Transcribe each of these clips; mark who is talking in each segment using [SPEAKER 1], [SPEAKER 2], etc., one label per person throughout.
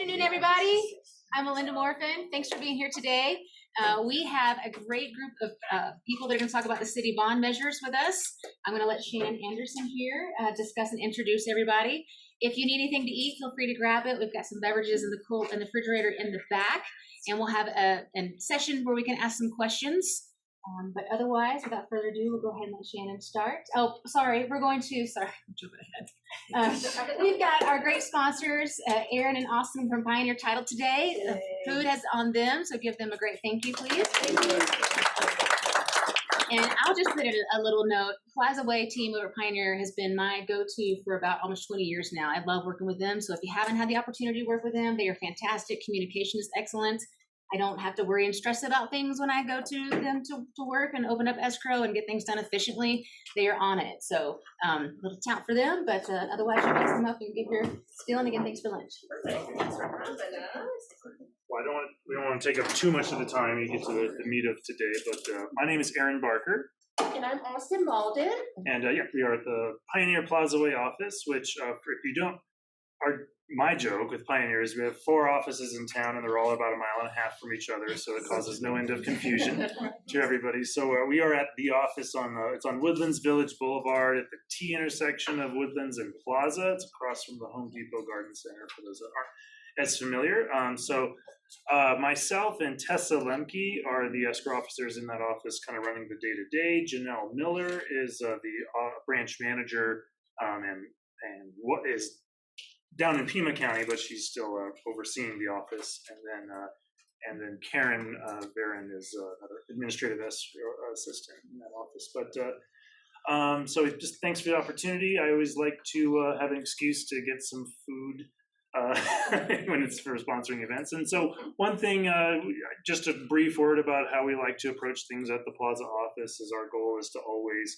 [SPEAKER 1] afternoon, everybody. I'm Melinda Morfin. Thanks for being here today. We have a great group of people that are going to talk about the city bond measures with us. I'm going to let Shannon Anderson here discuss and introduce everybody. If you need anything to eat, feel free to grab it. We've got some beverages in the refrigerator in the back, and we'll have a session where we can ask some questions. But otherwise, without further ado, we'll go ahead and let Shannon start. Oh, sorry, I'm jumping ahead. We've got our great sponsors, Aaron and Austin from Pioneer Title today. The food has on them, so give them a great thank you, please. And I'll just put in a little note. Plaza Way team over at Pioneer has been my go-to for about almost 20 years now. I love working with them. So if you haven't had the opportunity to work with them, they are fantastic. Communication is excellent. I don't have to worry and stress about things when I go to them to work and open up escrow and get things done efficiently. They are on it. So a little tout for them, but otherwise you mix them up and get your spiel. And again, thanks for lunch.
[SPEAKER 2] Well, we don't want to take up too much of the time. You get to the meat of today, but my name is Aaron Barker.
[SPEAKER 3] And I'm Austin Malden.
[SPEAKER 2] And we are at the Pioneer Plaza Way office, which if you don't, my joke with Pioneer is we have 4 offices in town, and they're all about 1.5 miles from each other, so it causes no end of confusion to everybody. So we are at the office it's on Woodlands Village Boulevard at the T intersection of Woodlands and Plaza. It's across from the Home Depot Garden Center for those that aren't as familiar. Myself and Tessa Lemke are the escrow officers in that office, kind of running the day-to-day. Janelle Miller is the branch manager and what is down in Pima County, but she's still overseeing the office. And then Karen Barron is another administrative assistant in that office. But so just thanks for the opportunity. I always like to have an excuse to get some food when it's for sponsoring events. And so one thing, just a brief word about how we like to approach things at the Plaza office is our goal is to always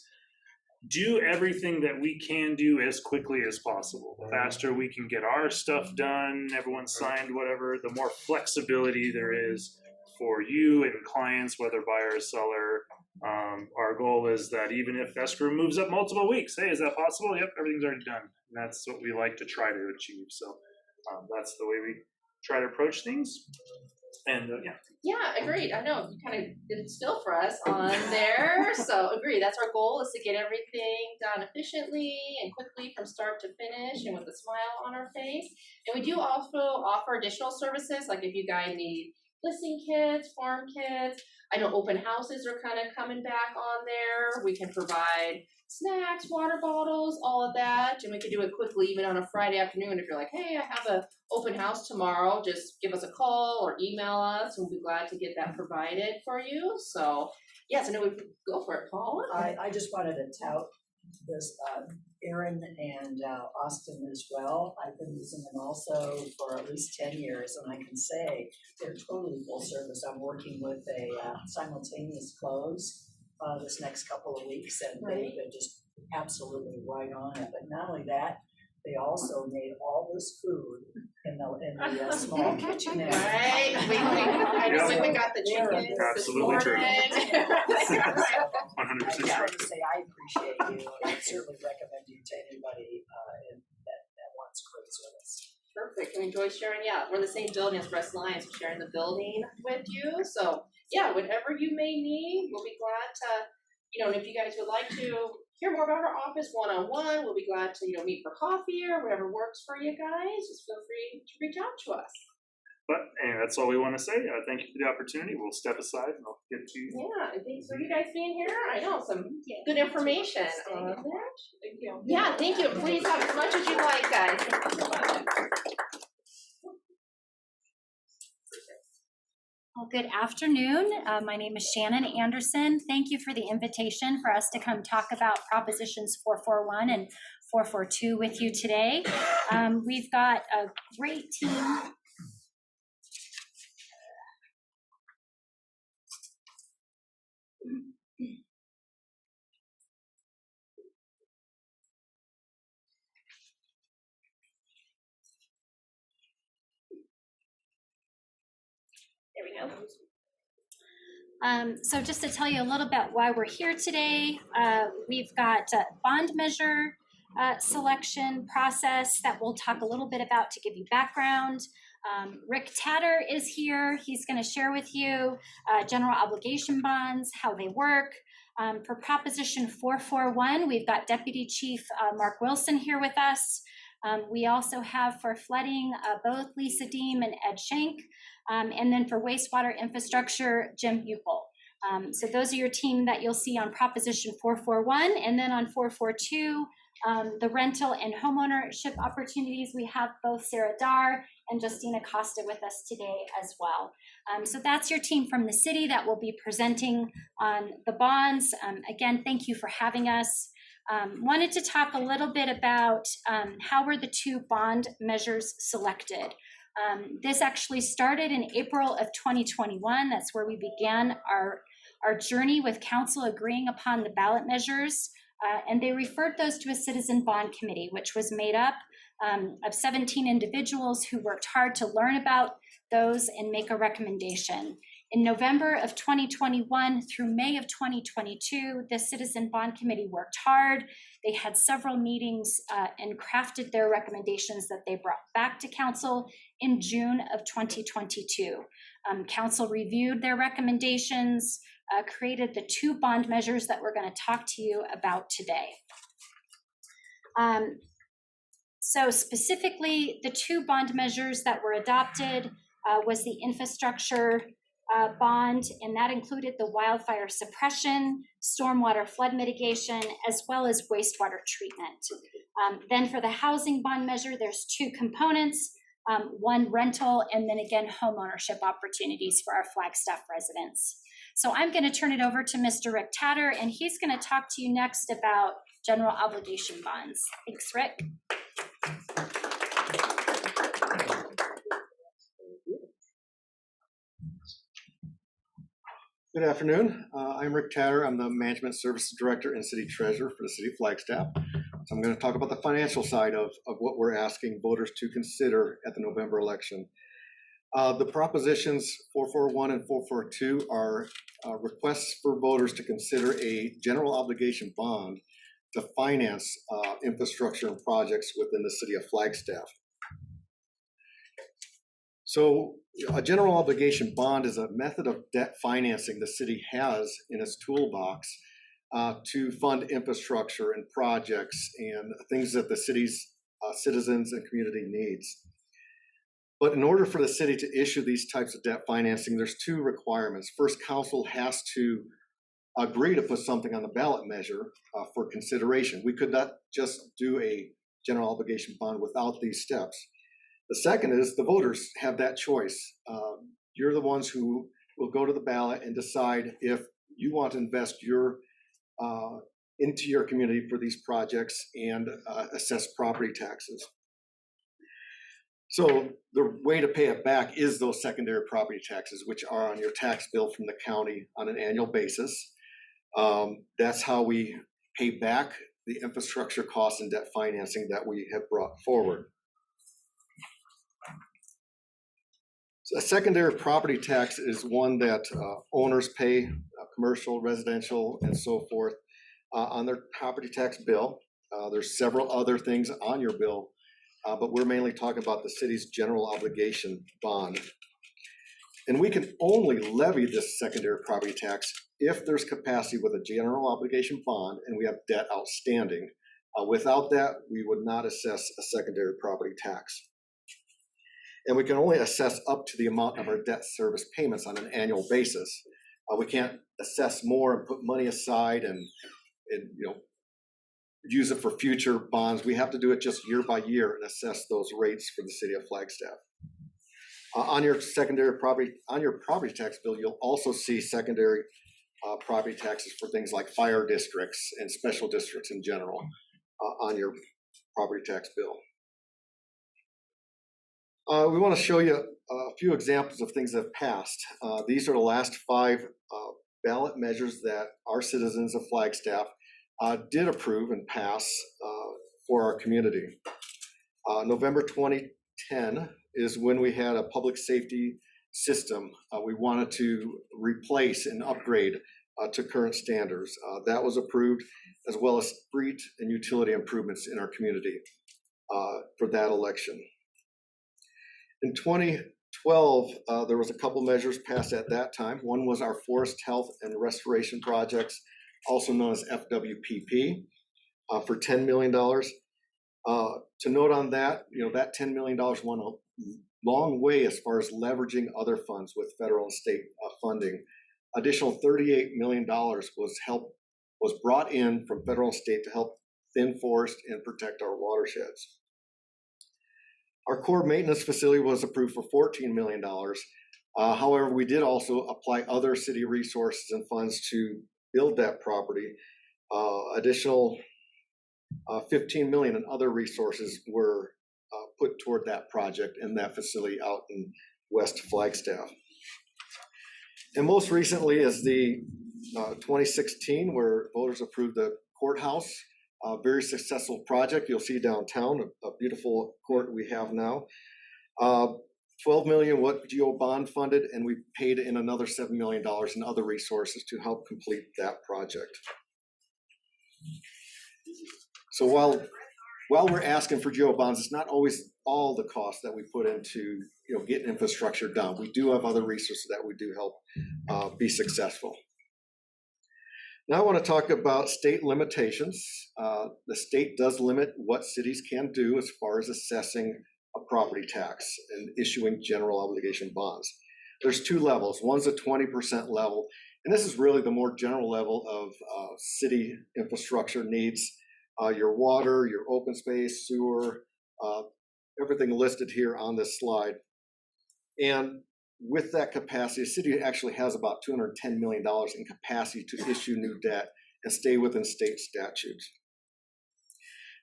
[SPEAKER 2] do everything that we can do as quickly as possible. The faster we can get our stuff done, everyone signed, whatever, the more flexibility there is for you and clients, whether buyer or seller. Our goal is that even if escrow moves up multiple weeks, hey, is that possible? Yep, everything's already done. And that's what we like to try to achieve. So that's the way we try to approach things. And
[SPEAKER 3] Yeah, agreed. I know you kind of did it still for us on there. So agree. That's our goal, is to get everything done efficiently and quickly from start to finish and with a smile on our face. And we do also offer additional services, like if you guys need listing kits, farm kits. I know open houses are kind of coming back on there. We can provide snacks, water bottles, all of that. And we can do it quickly, even on a Friday afternoon. If you're like, hey, I have an open house tomorrow, just give us a call or email us. We'll be glad to get that provided for you. So, yes, I know we can go for it, Paula.
[SPEAKER 4] I just wanted to tout this Aaron and Austin as well. I've been using them also for at least 10 years, and I can say they're totally full service. I'm working with a simultaneous close this next couple of weeks, and they've been just absolutely right on it. But not only that, they also made all this food in the small kitchen.
[SPEAKER 3] Right. We got the chicken.
[SPEAKER 2] Absolutely true. 100%
[SPEAKER 4] I
[SPEAKER 2] right.
[SPEAKER 4] have to say I appreciate you, and I certainly recommend you to anybody that wants great service.
[SPEAKER 3] Perfect. We enjoy sharing. Yeah, we're in the same building as Breast Alliance. We're sharing the building with you. So, yeah, whatever you may need, we'll be glad to, and if you guys would like to hear more about our office one-on-one, we'll be glad to, meet for coffee or whatever works for you guys. Just feel free to reach out to us.
[SPEAKER 2] But anyway, that's all we want to say. Thank you for the opportunity. We'll step aside and I'll get to you.
[SPEAKER 3] Yeah, and thanks for you guys being here. I know some good information on that.
[SPEAKER 1] Thank you.
[SPEAKER 3] Yeah, thank you. Please have as much as you like, guys. Thank you so much.
[SPEAKER 5] Well, good afternoon. My name is Shannon Anderson. Thank you for the invitation for us to come talk about Propositions 441 and 442 with you today. We've got a great team. There we go. So just to tell you a little bit why we're here today, we've got a bond measure selection process that we'll talk a little bit about to give you background. Rick Tatter is here. He's going to share with you general obligation bonds, how they work. For Proposition 441, we've got Deputy Chief Mark Wilson here with us. We also have for flooding both Lisa Deem and Ed Shank, and then for wastewater infrastructure, Jim Buchel. So those are your team that you'll see on Proposition 441, and then on 442, the rental and homeownership opportunities, we have both Sarah Dar and Justina Costa with us today as well. So that's your team from the city that will be presenting on the bonds. Again, thank you for having us. Wanted to talk a little bit about how were the two bond measures selected. This actually started in April of 2021. That's where we began our journey with council agreeing upon the ballot measures. And they referred those to a citizen bond committee, which was made up of 17 individuals who worked hard to learn about those and make a recommendation. In November of 2021 through May of 2022, the Citizen Bond Committee worked hard. They had several meetings and crafted their recommendations that they brought back to council in June of 2022. Council reviewed their recommendations, created the two bond measures that we're going to talk to you about today. So specifically, the two bond measures that were adopted was the infrastructure bond, and that included the wildfire suppression, stormwater flood mitigation, as well as wastewater treatment. Then for the housing bond measure, there's two components, one rental, and then again, homeownership opportunities for our Flagstaff residents. So I'm going to turn it over to Mr. Rick Tatter, and he's going to talk to you next about general obligation bonds. Thanks, Rick.
[SPEAKER 6] Good afternoon. I'm Rick Tatter. I'm the Management Services Director and City Treasurer for the City of Flagstaff. So I'm going to talk about the financial side of what we're asking voters to consider at the November election. The propositions 441 and 442 are requests for voters to consider a general obligation bond to finance infrastructure and projects within the City of Flagstaff. So a general obligation bond is a method of debt financing the city has in its toolbox to fund infrastructure and projects and things that the city's citizens and community needs. But in order for the city to issue these types of debt financing, there's two requirements. First, council has to agree to put something on the ballot measure for consideration. We could not just do a general obligation bond without these steps. The second is the voters have that choice. You're the ones who will go to the ballot and decide if you want to invest your into your community for these projects and assess property taxes. So the way to pay it back is those secondary property taxes, which are on your tax bill from the county on an annual basis. That's how we pay back the infrastructure costs and debt financing that we have brought forward. A secondary property tax is one that owners pay, commercial, residential, and so forth, on their property tax bill. There's several other things on your bill, but we're mainly talking about the city's general obligation bond. And we can only levy this secondary property tax if there's capacity with a general obligation bond and we have debt outstanding. Without that, we would not assess a secondary property tax. And we can only assess up to the amount of our debt service payments on an annual basis. We can't assess more and put money aside and use it for future bonds. We have to do it just year by year and assess those rates for the city of Flagstaff. On your property tax bill, you'll also see secondary property taxes for things like fire districts and special districts in general on your property tax bill. We want to show you a few examples of things that have passed. These are the last 5 ballot measures that our citizens of Flagstaff did approve and pass for our community. November 2010 is when we had a public safety system we wanted to replace and upgrade to current standards. That was approved, as well as street and utility improvements in our community for that election. In 2012, there was a couple measures passed at that time. One was our Forest Health and Restoration Projects, also known as FWPP, for $10 million. To note on that, that $10 million went a long way as far as leveraging other funds with federal and state funding. Additional $38 million was brought in from federal and state to help thin forest and protect our watersheds. Our core maintenance facility was approved for $14 million. However, we did also apply other city resources and funds to build that property. Additional $15 million in other resources were put toward that project in that facility out in West Flagstaff. And most recently is the 2016, where voters approved the courthouse. A very successful project. You'll see downtown a beautiful court we have now. 12 million what GO bond funded, and we paid in another $7 million in other resources to help complete that project. So while we're asking for GO bonds, it's not always all the cost that we put into getting infrastructure done. We do have other resources that we do help be successful. Now I want to talk about state limitations. The state does limit what cities can do as far as assessing a property tax and issuing general obligation bonds. There's two levels. One's a 20% level, and this is really the more general level of city infrastructure needs. Your water, your open space, sewer, everything listed here on this slide. And with that capacity, the city actually has about $210 million in capacity to issue new debt and stay within state statutes.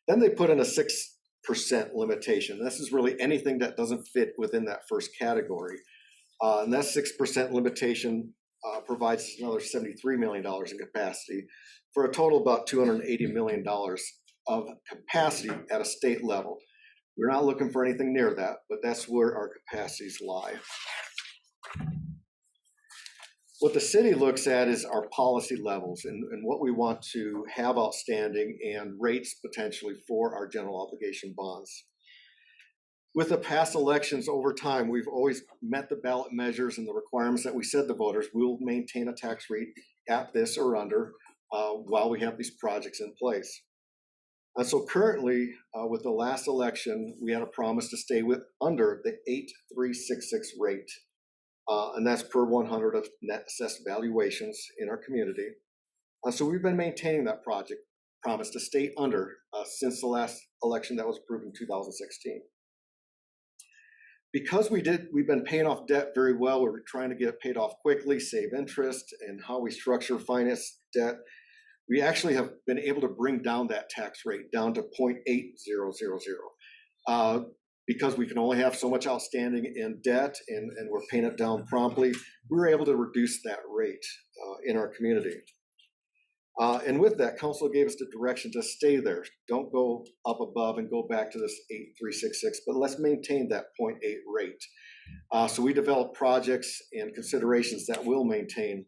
[SPEAKER 6] Then they put in a 6% limitation. This is really anything that doesn't fit within that first category. And that 6% limitation provides another $73 million in capacity for a total of about $280 million of capacity at a state level. We're not looking for anything near that, but that's where our capacities lie. What the city looks at is our policy levels and what we want to have outstanding and rates potentially for our general obligation bonds. With the past elections over time, we've always met the ballot measures and the requirements that we said to voters. We'll maintain a tax rate at this or under while we have these projects in place. And so currently, with the last election, we had a promise to stay under the 8.366 rate. And that's per 100 of net assessed valuations in our community. So we've been maintaining that promise to stay under since the last election that was approved in 2016. Because we've been paying off debt very well, we're trying to get it paid off quickly, save interest, and how we structure finance debt. We actually have been able to bring down that tax rate down to 0.8000. Because we can only have so much outstanding in debt and we're paying it down promptly, we were able to reduce that rate in our community. And with that, council gave us the direction to stay there. Don't go up above and go back to this 8.366, but let's maintain that 0.8 rate. So we developed projects and considerations that will maintain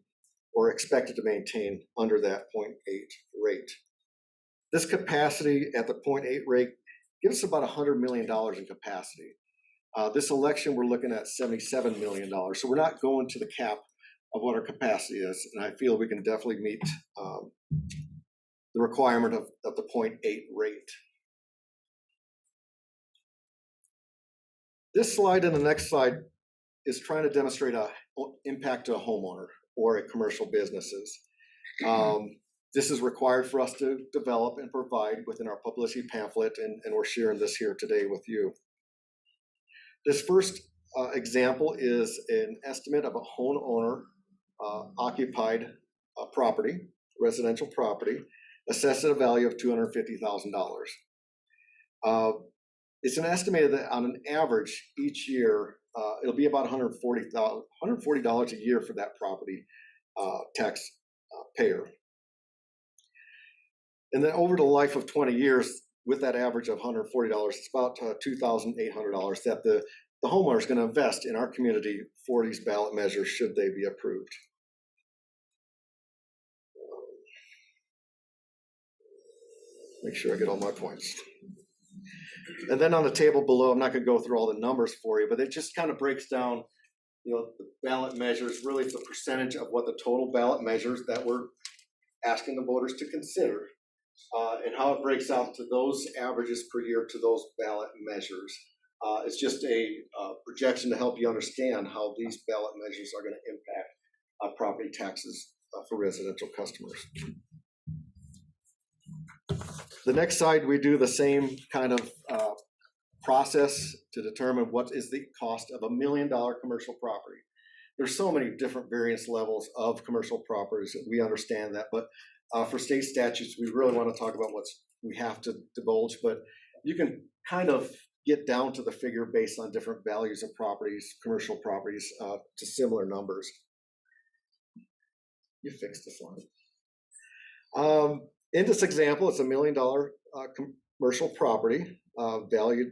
[SPEAKER 6] or expected to maintain under that 0.8 rate. This capacity at the 0.8 rate gives us about $100 million in capacity. This election, we're looking at $77 million. So we're not going to the cap of what our capacity is. And I feel we can definitely meet the requirement of the 0.8 rate. This slide and the next slide is trying to demonstrate an impact to a homeowner or a commercial businesses. This is required for us to develop and provide within our publicity pamphlet, and we're sharing this here today with you. This first example is an estimate of a homeowner occupied property, residential property, assessed at a value of $250,000. It's an estimated that on an average each year, it'll be about $140 a year for that property tax payer. And then over the life of 20 years, with that average of $140, it's about $2,800 that the homeowner is going to invest in our community for these ballot measures should they be approved. Make sure I get all my points. And then on the table below, I'm not going to go through all the numbers for you, but it just kind of breaks down, the ballot measures. Really, it's a percentage of what the total ballot measures that we're asking the voters to consider, and how it breaks out to those averages per year to those ballot measures. It's just a projection to help you understand how these ballot measures are going to impact property taxes for residential customers. The next slide, we do the same kind of process to determine what is the cost of $1 million commercial property. There's so many different variance levels of commercial properties. We understand that, but for state statutes, we really want to talk about what we have to divulge, but you can kind of get down to the figure based on different values of properties, commercial properties, to similar numbers. You fixed the slide. In this example, it's $1 million commercial property valued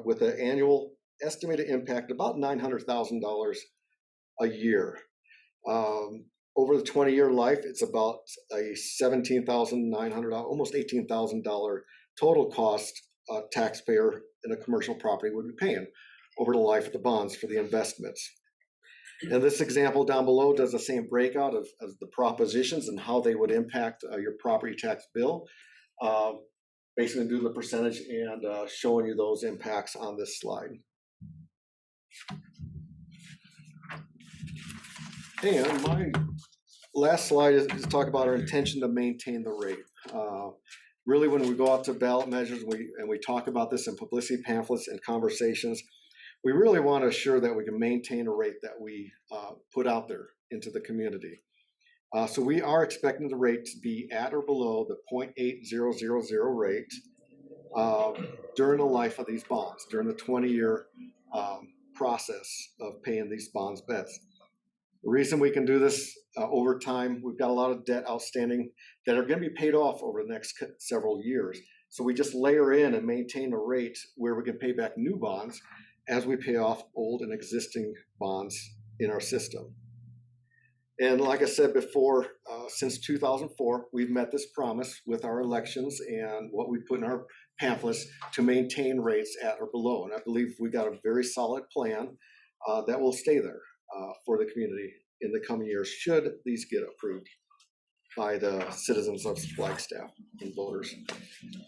[SPEAKER 6] with an annual estimated impact about $900,000 a year. Over the 20-year life, it's about a $17,900, almost $18,000 total cost taxpayer in a commercial property would be paying over the life of the bonds for the investments. And this example down below does the same breakout of the propositions and how they would impact your property tax bill. Basically doing the percentage and showing you those impacts on this slide. And my last slide is to talk about our intention to maintain the rate. Really, when we go out to ballot measures and we talk about this in publicity pamphlets and conversations, we really want to assure that we can maintain a rate that we put out there into the community. So we are expecting the rate to be at or below the 0.8000 rate during the life of these bonds, during the 20-year process of paying these bonds bets. The reason we can do this over time, we've got a lot of debt outstanding that are going to be paid off over the next several years. So we just layer in and maintain a rate where we can pay back new bonds as we pay off old and existing bonds in our system. And like I said before, since 2004, we've met this promise with our elections and what we put in our pamphlets to maintain rates at or below. And I believe we got a very solid plan that will stay there for the community in the coming years, should these get approved by the citizens of Flagstaff and voters.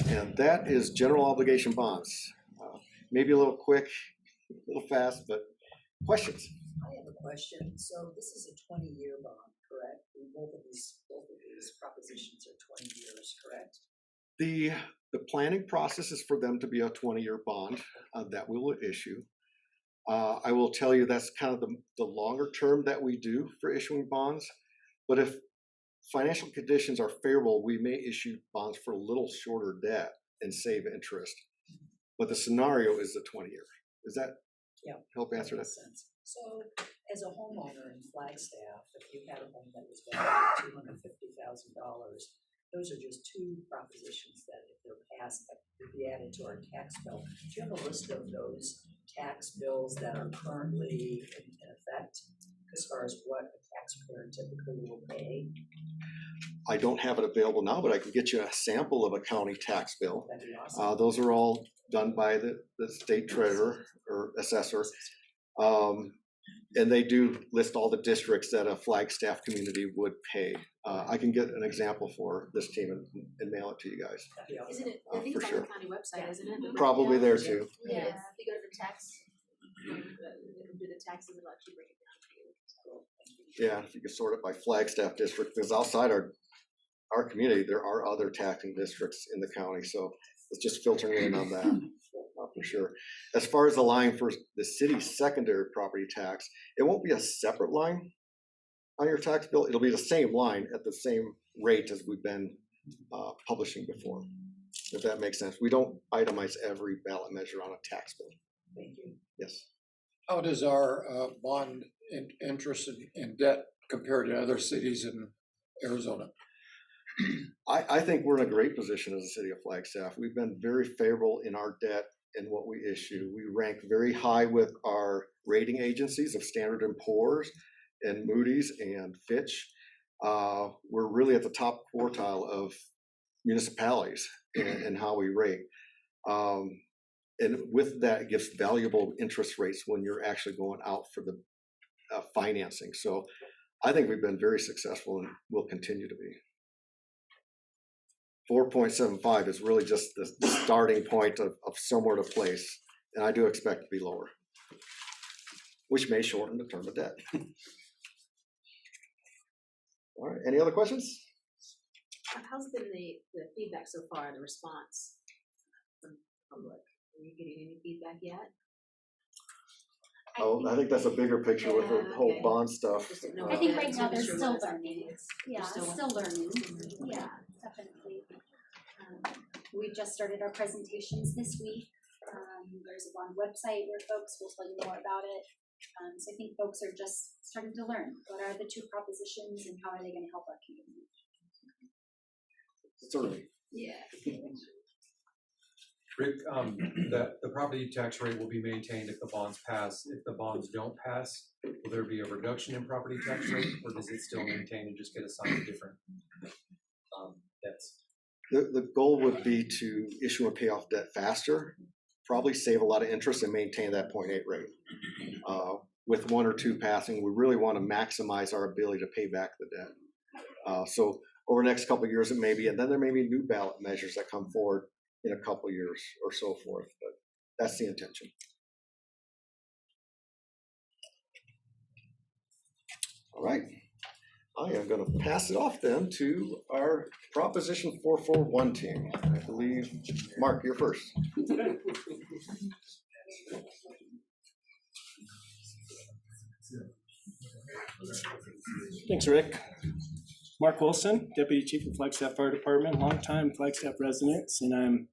[SPEAKER 6] And that is general obligation bonds. Maybe a little quick, a little fast, but questions?
[SPEAKER 4] I have a question. So this is a 20-year bond, correct? Both of these propositions are 20 years, correct?
[SPEAKER 6] The planning process is for them to be a 20-year bond that we will issue. I will tell you that's kind of the longer term that we do for issuing bonds. But if financial conditions are favorable, we may issue bonds for a little shorter debt and save interest. But the scenario is the 20-year. Does that help answer that?
[SPEAKER 4] Sense. So as a homeowner in Flagstaff, if you had a home that was valued at $250,000, those are just two propositions that if they're passed, that would be added to our tax bill. Do you have a list of those tax bills that are currently in effect as far as what a taxpayer typically will pay?
[SPEAKER 6] I don't have it available now, but I can get you a sample of a county tax bill.
[SPEAKER 4] That'd be awesome.
[SPEAKER 6] Those are all done by the state treasurer or assessor. And they do list all the districts that a Flagstaff community would pay. I can get an example for this team and mail it to you guys.
[SPEAKER 4] That'd be awesome.
[SPEAKER 1] Isn't it, I think
[SPEAKER 6] For
[SPEAKER 1] it's
[SPEAKER 6] sure.
[SPEAKER 1] on the county website, isn't it?
[SPEAKER 6] Probably there too.
[SPEAKER 1] Yeah, if you go to the tax, you can do the taxes, it'll actually break it down for you. So,
[SPEAKER 6] Yeah, if you could sort it by Flagstaff district, because outside our community, there are other taxing districts in the county. So it's just filtering in on that. For sure. As far as the line for the city's secondary property tax, it won't be a separate line on your tax bill. It'll be the same line at the same rate as we've been publishing before, if that makes sense. We don't itemize every ballot measure on a tax bill.
[SPEAKER 4] Thank you.
[SPEAKER 6] Yes.
[SPEAKER 7] How does our bond interest and debt compare to other cities in Arizona?
[SPEAKER 6] I think we're in a great position as a city of Flagstaff. We've been very favorable in our debt and what we issue. We rank very high with our rating agencies of Standard & Poor's and Moody's and Fitch. We're really at the top quartile of municipalities in how we rate. And with that, it gives valuable interest rates when you're actually going out for the financing. So I think we've been very successful and will continue to be. 4.75 is really just the starting point of somewhere to place, and I do expect to be lower, which may shorten the term of debt. All right, any other questions?
[SPEAKER 1] How's been the feedback so far, the response from the public? Are you getting any feedback yet?
[SPEAKER 6] Oh, I think that's a bigger picture with the whole
[SPEAKER 1] okay.
[SPEAKER 6] bond stuff.
[SPEAKER 1] Just didn't know
[SPEAKER 5] I
[SPEAKER 1] about
[SPEAKER 5] think
[SPEAKER 1] that.
[SPEAKER 5] right now they're
[SPEAKER 1] Sure
[SPEAKER 5] still
[SPEAKER 1] what it's
[SPEAKER 5] learning. Yeah,
[SPEAKER 1] still
[SPEAKER 5] still learning. Yeah, definitely. We just started our presentations this week. There's a bond website where folks will tell you more about it. So I think folks are just starting to learn what are the two propositions and how are they going to help our community.
[SPEAKER 6] Certainly.
[SPEAKER 1] Yeah.
[SPEAKER 8] Rick, that the property tax rate will be maintained if the bonds pass. If the bonds don't pass, will there be a reduction in property tax rate, or does it still maintain and just get assigned a different debts?
[SPEAKER 6] The goal would be to issue and pay off debt faster, probably save a lot of interest and maintain that 0.8 rate. With 1 or 2 passing, we really want to maximize our ability to pay back the debt. So over the next couple of years, it may be, and then there may be new ballot measures that come forward in a couple of years or so forth, but that's the intention. All right, I am going to pass it off then to our Proposition 441 team. I believe, Mark, you're first.
[SPEAKER 9] Thanks, Rick. Mark Wilson, Deputy Chief of Flagstaff Fire Department, longtime Flagstaff resident, and I'm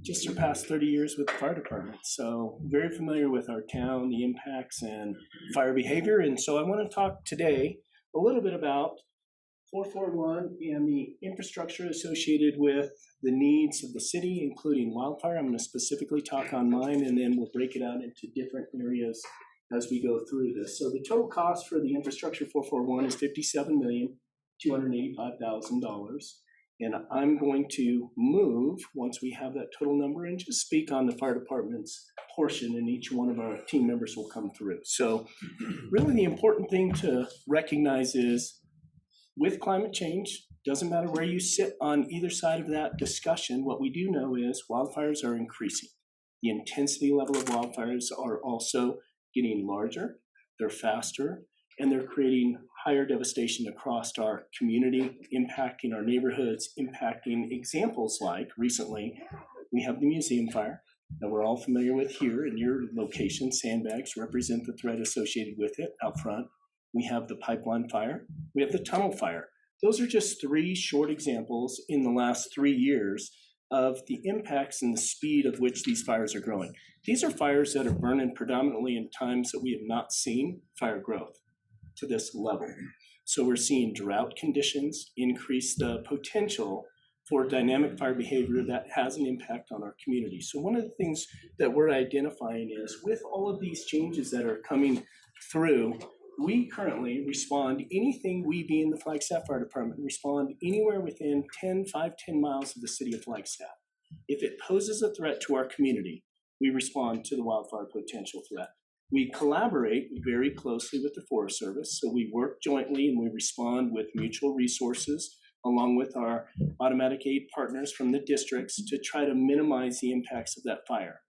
[SPEAKER 9] just surpassed 30 years with the fire department. So very familiar with our town, the impacts and fire behavior. And so I want to talk today a little bit about 441 and the infrastructure associated with the needs of the city, including wildfire. I'm going to specifically talk on mine, and then we'll break it out into different areas as we go through this. So the total cost for the infrastructure 441 is $57,285,000. And I'm going to move, once we have that total number, and just speak on the fire department's portion, and each one of our team members will come through. So really the important thing to recognize is with climate change, doesn't matter where you sit on either side of that discussion, what we do know is wildfires are increasing. The intensity level of wildfires are also getting larger, they're faster, and they're creating higher devastation across our community, impacting our neighborhoods, impacting examples like recently, we have the museum fire that we're all familiar with here in your location. Sandbags represent the threat associated with it out front. We have the pipeline fire. We have the tunnel fire. Those are just 3 short examples in the last 3 years of the impacts and the speed of which these fires are growing. These are fires that are burning predominantly in times that we have not seen fire growth to this level. So we're seeing drought conditions increase the potential for dynamic fire behavior that has an impact on our community. So one of the things that we're identifying is with all of these changes that are coming through, we currently respond, anything we being the Flagstaff Fire Department, respond anywhere within 10 miles of the city of Flagstaff. If it poses a threat to our community, we respond to the wildfire potential threat. We collaborate very closely with the Forest Service, so we work jointly and we respond with mutual resources along with our automatic aid partners from the districts to try to minimize the impacts of that fire.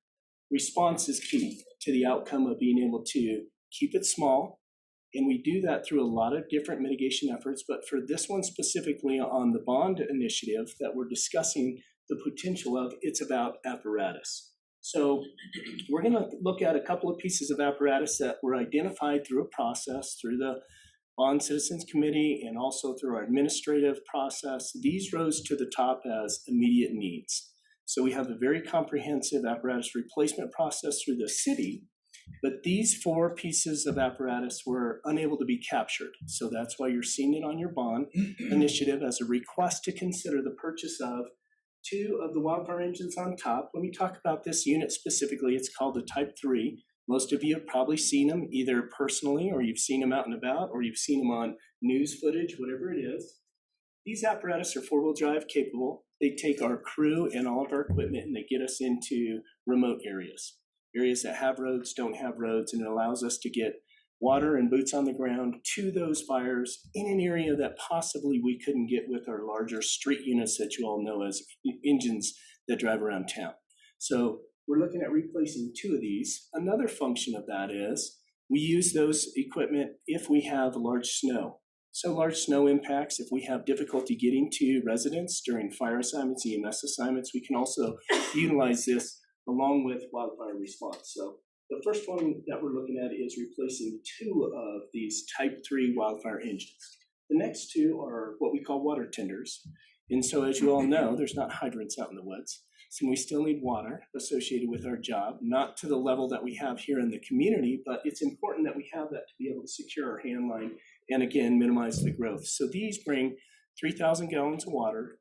[SPEAKER 9] Response is key to the outcome of being able to keep it small, and we do that through a lot of different mitigation efforts, but for this one specifically on the bond initiative that we're discussing the potential of, it's about apparatus. So we're going to look at a couple of pieces of apparatus that were identified through a process, through the Bond Citizens Committee and also through our administrative process. These rose to the top as immediate needs. So we have a very comprehensive apparatus replacement process through the city, but these 4 pieces of apparatus were unable to be captured. So that's why you're seeing it on your bond initiative as a request to consider the purchase of 2 of the wildfire engines on top. When we talk about this unit specifically, it's called the Type 3. Most of you have probably seen them either personally or you've seen them out and about or you've seen them on news footage, whatever it is. These apparatus are 4-wheel drive capable. they take our crew and all of our equipment and they get us into remote areas that have roads, don't have roads, and it allows us to get water and boots on the ground to those fires in an area that possibly we couldn't get with our larger street units that you all know as engines that drive around town. So we're looking at replacing 2 of these. Another function of that is we use those equipment if we have large snow. So large snow impacts, if we have difficulty getting to residents during fire assignments, EMS assignments, we can also utilize this along with wildfire response. So the first one that we're looking at is replacing 2 of these Type 3 wildfire engines. The next 2 are what we call water tenders. And so as you all know, there's not hydrants out in the woods. So we still need water associated with our job, not to the level that we have here in the community, but it's important that we have that to be able to secure our hand line and again, minimize the growth. So these bring 3,000 gallons of water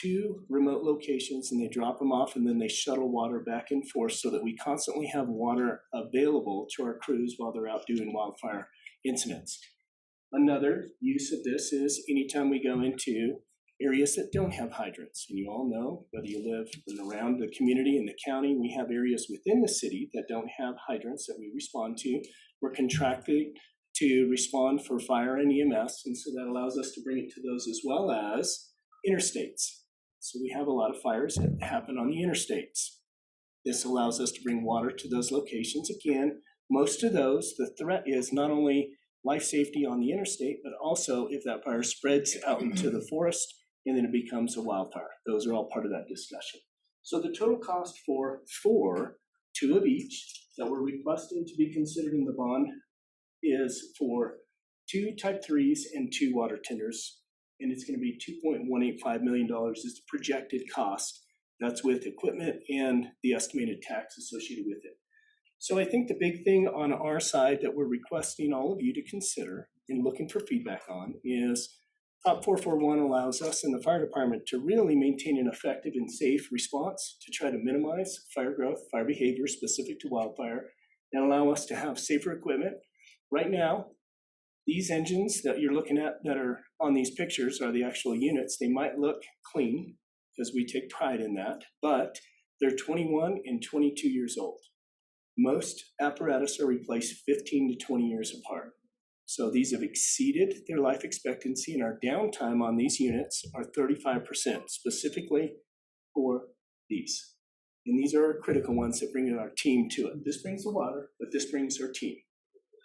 [SPEAKER 9] to remote locations and they drop them off and then they shuttle water back and forth so that we constantly have water available to our crews while they're out doing wildfire incidents. Another use of this is anytime we go into areas that don't have hydrants. And you all know, whether you live around the community and the county, we have areas within the city that don't have hydrants that we respond to. We're contracted to respond for fire and EMS, and so that allows us to bring it to those as well as interstates. So we have a lot of fires that happen on the interstates. This allows us to bring water to those locations. Again, most of those, the threat is not only life safety on the interstate, but also if that fire spreads out into the forest and then it becomes a wildfire. Those are all part of that discussion. So the total cost for 2 of each that we're requesting to be considered in the bond is for 2 Type 3s and 2 water tenders. And it's going to be $2.185 million is the projected cost. That's with equipment and the estimated tax associated with it. So I think the big thing on our side that we're requesting all of you to consider and looking for feedback on is Prop 441 allows us in the fire department to really maintain an effective and safe response to try to minimize fire growth, fire behavior specific to wildfire, and allow us to have safer equipment. Right now, these engines that you're looking at that are on these pictures are the actual units. They might look clean because we take pride in that, but they're 21 and 22 years old. Most apparatus are replaced 15 to 20 years apart. So these have exceeded their life expectancy, and our downtime on these units are 35%, specifically for these. And these are our critical ones that bring our team to it. This brings the water, but this brings our team.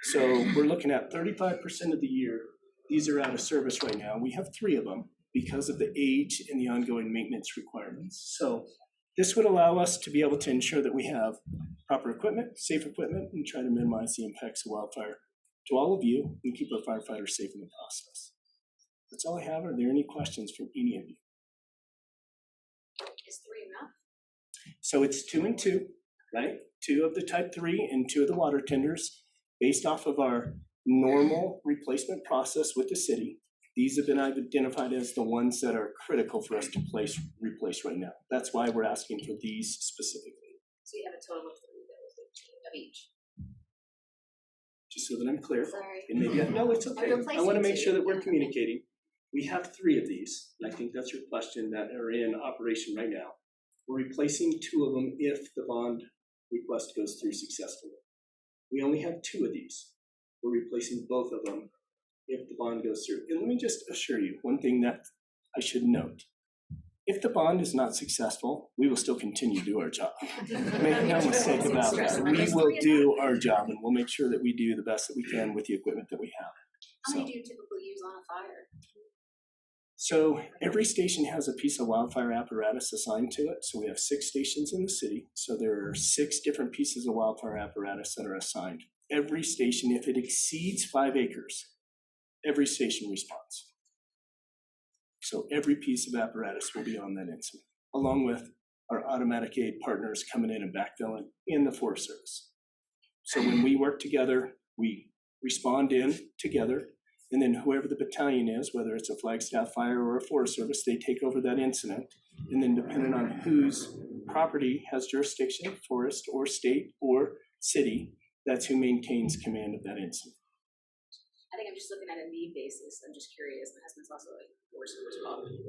[SPEAKER 9] So we're looking at 35% of the year. These are out of service right now. We have 3 of them because of the age and the ongoing maintenance requirements. So this would allow us to be able to ensure that we have proper equipment, safe equipment, and try to minimize the impacts of wildfire to all of you and keep our firefighters safe in the process. That's all I have. Are there any questions from any of you?
[SPEAKER 1] Is 3 enough?
[SPEAKER 9] So it's 2 and 2, right? 2 of the Type 3 and 2 of the water tenders based off of our normal replacement process with the city. These have been identified as the ones that are critical for us to replace right now. That's why we're asking for these specifically.
[SPEAKER 1] So you have a total of 3 of each.
[SPEAKER 9] Just so that I'm clear.
[SPEAKER 1] Sorry.
[SPEAKER 9] And maybe, no, it's okay.
[SPEAKER 1] You're
[SPEAKER 9] I want to make
[SPEAKER 1] replacing
[SPEAKER 9] sure that
[SPEAKER 1] 2.
[SPEAKER 9] we're communicating. We have 3 of these, and I think that's your question, that are in operation right now. We're replacing 2 of them if the bond request goes through successfully. We only have 2 of these. We're replacing both of them if the bond goes through. And let me just assure you, one thing that I should note. If the bond is not successful, we will still continue to do our job. Make no mistake about that. We will do our job, and we'll make sure that we do the best that we can with the equipment that we have.
[SPEAKER 1] How many do you typically use on a fire?
[SPEAKER 9] So every station has a piece of wildfire apparatus assigned to it. So we have 6 stations in the city. So there are 6 different pieces of wildfire apparatus that are assigned. Every station, if it exceeds 5 acres, every station responds. So every piece of apparatus will be on that incident, along with our automatic aid partners coming in and backfilling in the Forest Service. So when we work together, we respond in together, and then whoever the battalion is, whether it's a Flagstaff Fire or a Forest Service, they take over that incident. And then depending on whose property has jurisdiction, forest or state or city, that's who maintains command of that incident.
[SPEAKER 1] I think I'm just looking at a need basis. I'm just curious. My husband's also a forest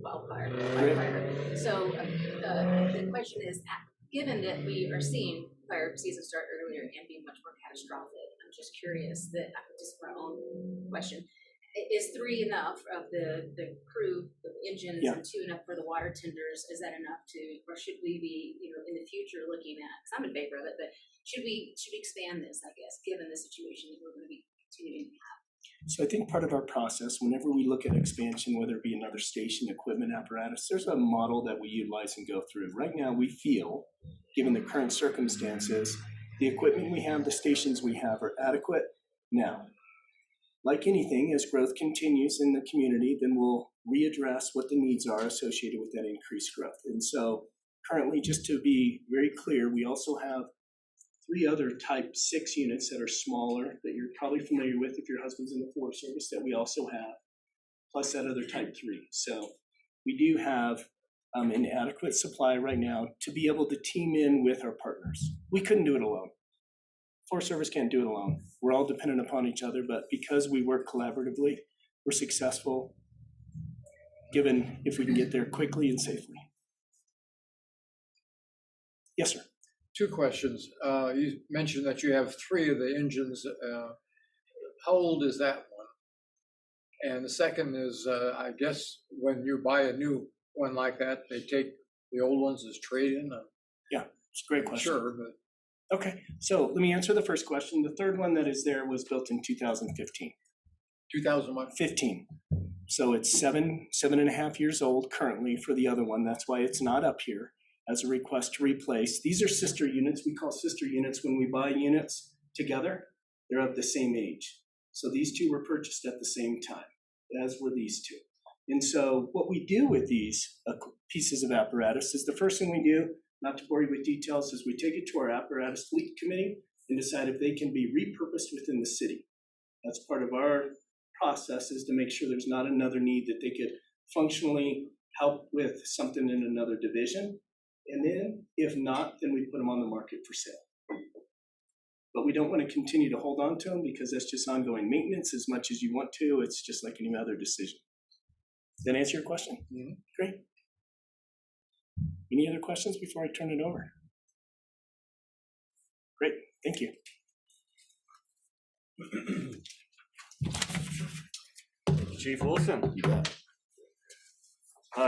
[SPEAKER 1] wildfire firefighter. So the question is, given that we are seeing fire season start earlier and being much more catastrophic, I'm just curious that just for my own question. Is 3 enough of the crew, the engines,
[SPEAKER 9] Yeah.
[SPEAKER 1] and 2 enough for the water tenders? Is that enough to, or should we be, in the future looking at? Because I'm in favor of it, but should we expand this? I guess, given the situation that we're going to be continuing to have.
[SPEAKER 9] So I think part of our process, whenever we look at expansion, whether it be another station, equipment, apparatus, there's a model that we utilize and go through. Right now, we feel, given the current circumstances, the equipment we have, the stations we have are adequate now. Like anything, as growth continues in the community, then we'll readdress what the needs are associated with that increased growth. And so currently, just to be very clear, we also have 3 other type 6 units that are smaller that you're probably familiar with if your husband's in the Forest Service that we also have, plus that other type 3. So we do have an adequate supply right now to be able to team in with our partners. We couldn't do it alone. Forest Service can't do it alone. We're all dependent upon each other, but because we work collaboratively, we're successful, given if we can get there quickly and safely. Yes, sir.
[SPEAKER 7] 2 questions. You mentioned that you have 3 of the engines. How old is that one? And the second is, I guess when you buy a new one like that, they take the old ones as trade-in?
[SPEAKER 9] Yeah, it's a great question.
[SPEAKER 7] Sure, but
[SPEAKER 9] Okay, so let me answer the first question. The third one that is there was built in 2015.
[SPEAKER 7] 2001?
[SPEAKER 9] 15. So it's 7.5 years old currently for the other one. That's why it's not up here as a request to replace. These are sister units. We call sister units when we buy units together. They're of the same age. So these 2 were purchased at the same time, as were these 2. And so what we do with these pieces of apparatus is the first thing we do, not to bore you with details, is we take it to our apparatus fleet committee and decide if they can be repurposed within the city. That's part of our process, is to make sure there's not another need that they could functionally help with something in another division. And then if not, then we put them on the market for sale. But we don't want to continue to hold on to them because that's just ongoing maintenance as much as you want to. It's just like any other decision. Does that answer your question? Mm-hmm. Great. Any other questions before I turn it over? Great, thank you.
[SPEAKER 10] Chief Wilson. You bet.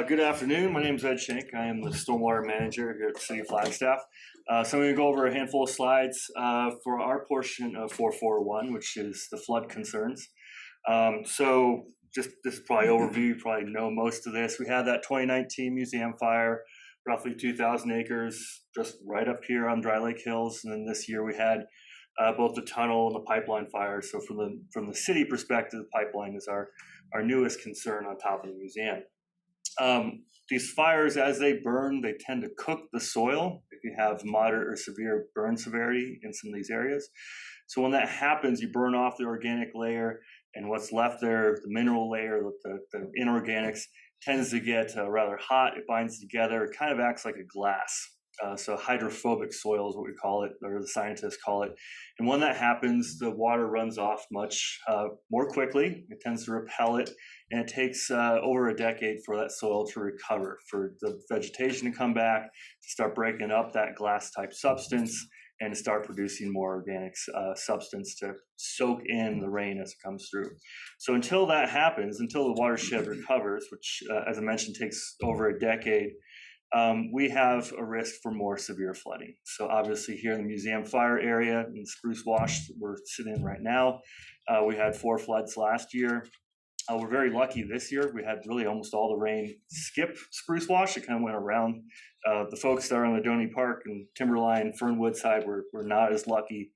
[SPEAKER 10] Good afternoon. My name is Ed Schenk. I am the Stormwater Manager here at the City of Flagstaff. So I'm going to go over a handful of slides for our portion of 441, which is the flood concerns. So just this is probably overview. You probably know most of this. We had that 2019 museum fire, roughly 2,000 acres, just right up here on Dry Lake Hills. And then this year we had both the tunnel and the pipeline fire. So from the city perspective, the pipeline is our newest concern on top of the museum. These fires, as they burn, they tend to cook the soil if you have moderate or severe burn severity in some of these areas. So when that happens, you burn off the organic layer, and what's left there, the mineral layer, the inorganics, tends to get rather hot. It binds together. It kind of acts like a glass. So hydrophobic soil is what we call it, or the scientists call it. And when that happens, the water runs off much more quickly. It tends to repel it, and it takes over a decade for that soil to recover, for the vegetation to come back, to start breaking up that glass-type substance, and to start producing more organic substance to soak in the rain as it comes through. So until that happens, until the watershed recovers, which, as I mentioned, takes over a decade, we have a risk for more severe flooding. So obviously here in the museum fire area in Spruce Wash, we're sitting in right now, we had 4 floods last year. We're very lucky this year. We had really almost all the rain skip Spruce Wash. It kind of went around. The folks that are on the Donny Park and Timberline, Fernwood side were not as lucky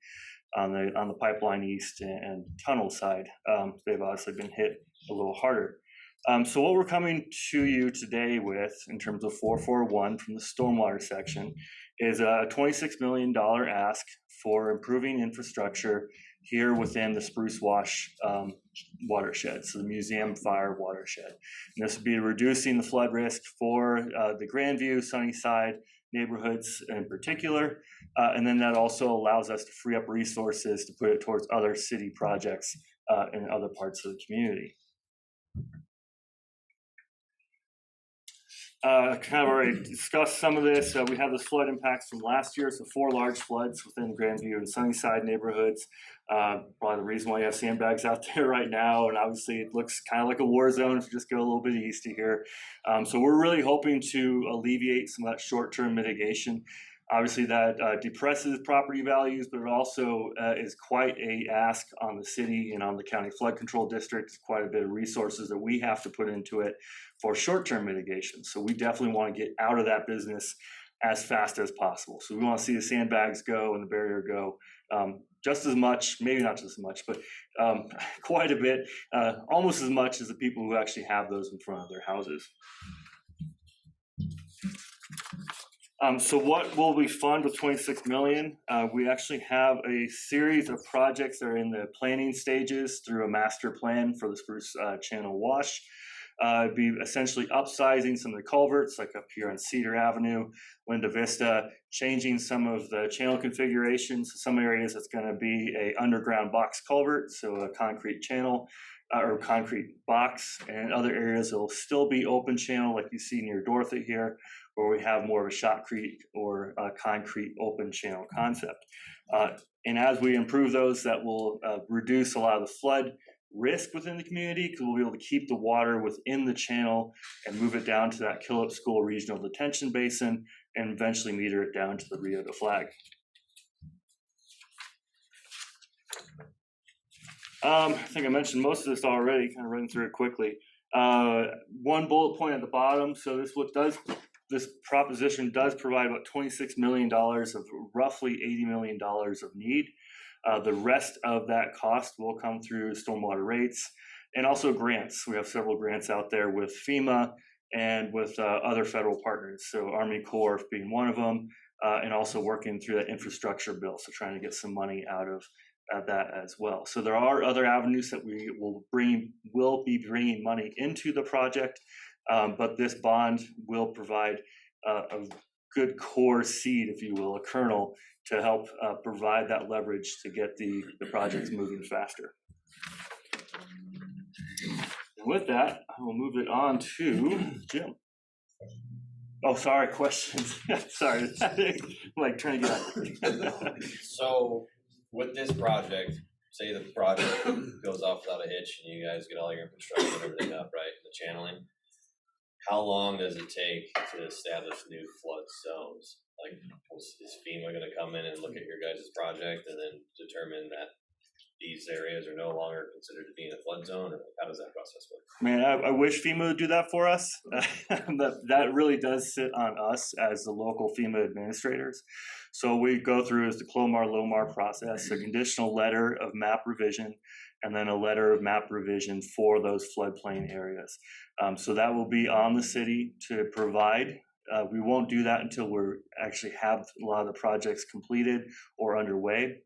[SPEAKER 10] on the Pipeline East and Tunnel side. They've obviously been hit a little harder. So what we're coming to you today with, in terms of 441 from the stormwater section, is a $26 million ask for improving infrastructure here within the Spruce Wash watershed, so the museum fire watershed. And this would be reducing the flood risk for the Grandview, Sunnyside neighborhoods in particular, and then that also allows us to free up resources to put it towards other city projects in other parts of the community. Kind of already discussed some of this. We have the flood impacts from last year, so 4 large floods within Grandview and Sunnyside neighborhoods. Probably the reason why you have sandbags out there right now, and obviously it looks kind of like a war zone if you just go a little bit east of here. So we're really hoping to alleviate some of that short-term mitigation. Obviously that depresses property values, but it also is quite a ask on the city and on the county flood control district. Quite a bit of resources that we have to put into it for short-term mitigation. So we definitely want to get out of that business as fast as possible. So we want to see the sandbags go and the barrier go just as much, maybe not just as much, but quite a bit, almost as much as the people who actually have those in front of their houses. So what will we fund with $26 million? We actually have a series of projects that are in the planning stages through a master plan for the Spruce Channel Wash. It'd be essentially upsizing some of the culverts, like up here on Cedar Avenue, Linda Vista, changing some of the channel configurations. Some areas it's going to be a underground box culvert, so a concrete channel or concrete box, and other areas it'll still be open channel, like you see near Dorothy here, where we have more of a shotcrete or a concrete open channel concept. And as we improve those, that will reduce a lot of the flood risk within the community, because we'll be able to keep the water within the channel and move it down to that Killip School Regional Detention Basin and eventually meter it down to the Rio de Flag. I think I mentioned most of this already, kind of running through it quickly. One bullet point at the bottom. So this proposition does provide about $26 million of roughly $80 million of need. The rest of that cost will come through stormwater rates and also grants. We have several grants out there with FEMA and with other federal partners. So Army Corps being one of them, and also working through that infrastructure bill. So trying to get some money out of that as well. So there are other avenues that we will be bringing money into the project, but this bond will provide a good core seed, if you will, a kernel, to help provide that leverage to get the projects moving faster. And with that, I will move it on to Jim. Oh, sorry, questions. Sorry, I'm like trying to get out.
[SPEAKER 11] So with this project, say the project goes off without a hitch and you guys get all your infrastructure and everything up, right, the channeling, how long does it take to establish new flood zones? Like, is FEMA going to come in and look at your guys' project and then determine that these areas are no longer considered to be in a flood zone, or how does that process work?
[SPEAKER 10] Man, I wish FEMA would do that for us. That really does sit on us as the local FEMA administrators. So we go through the CLOMAR-LOMAR process, a conditional letter of map revision, and then a letter of map revision for those floodplain areas. So that will be on the city to provide. We won't do that until we actually have a lot of the projects completed or underway.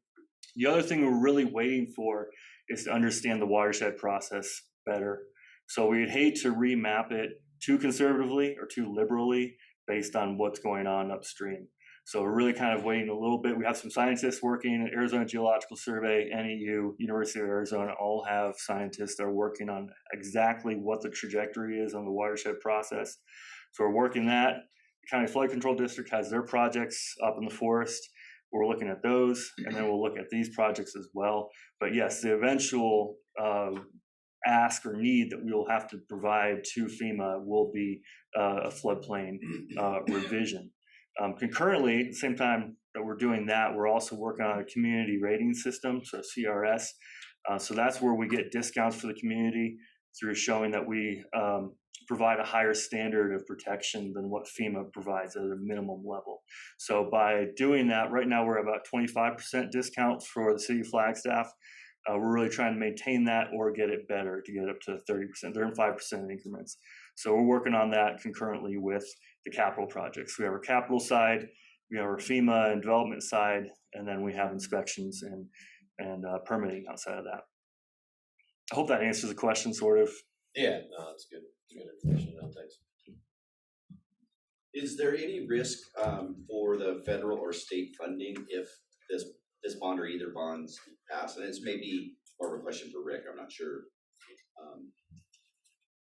[SPEAKER 10] The other thing we're really waiting for is to understand the watershed process better. So we'd hate to remap it too conservatively or too liberally based on what's going on upstream. So we're really kind of waiting a little bit. We have some scientists working at Arizona Geological Survey, NEU, University of Arizona, all have scientists that are working on exactly what the trajectory is on the watershed process. So we're working that. The County Flood Control District has their projects up in the forest. We're looking at those, and then we'll look at these projects as well. But yes, the eventual ask or need that we will have to provide to FEMA will be a floodplain revision. Concurrently, at the same time that we're doing that, we're also working on a community rating system, so CRS. So that's where we get discounts for the community through showing that we provide a higher standard of protection than what FEMA provides at a minimum level. So by doing that, right now we're about 25% discount for the city of Flagstaff. We're really trying to maintain that or get it better to get up to 30%. They're in 5% increments. So we're working on that concurrently with the capital projects. We have our capital side, we have our FEMA and development side, and then we have inspections and permitting outside of that. I hope that answers the question, sort of.
[SPEAKER 11] Yeah, no, that's good. Good information. No, thanks.
[SPEAKER 12] Is there any risk for the federal or state funding if this bond or either bonds pass? And it's maybe more of a question for Rick, I'm not sure.
[SPEAKER 10] I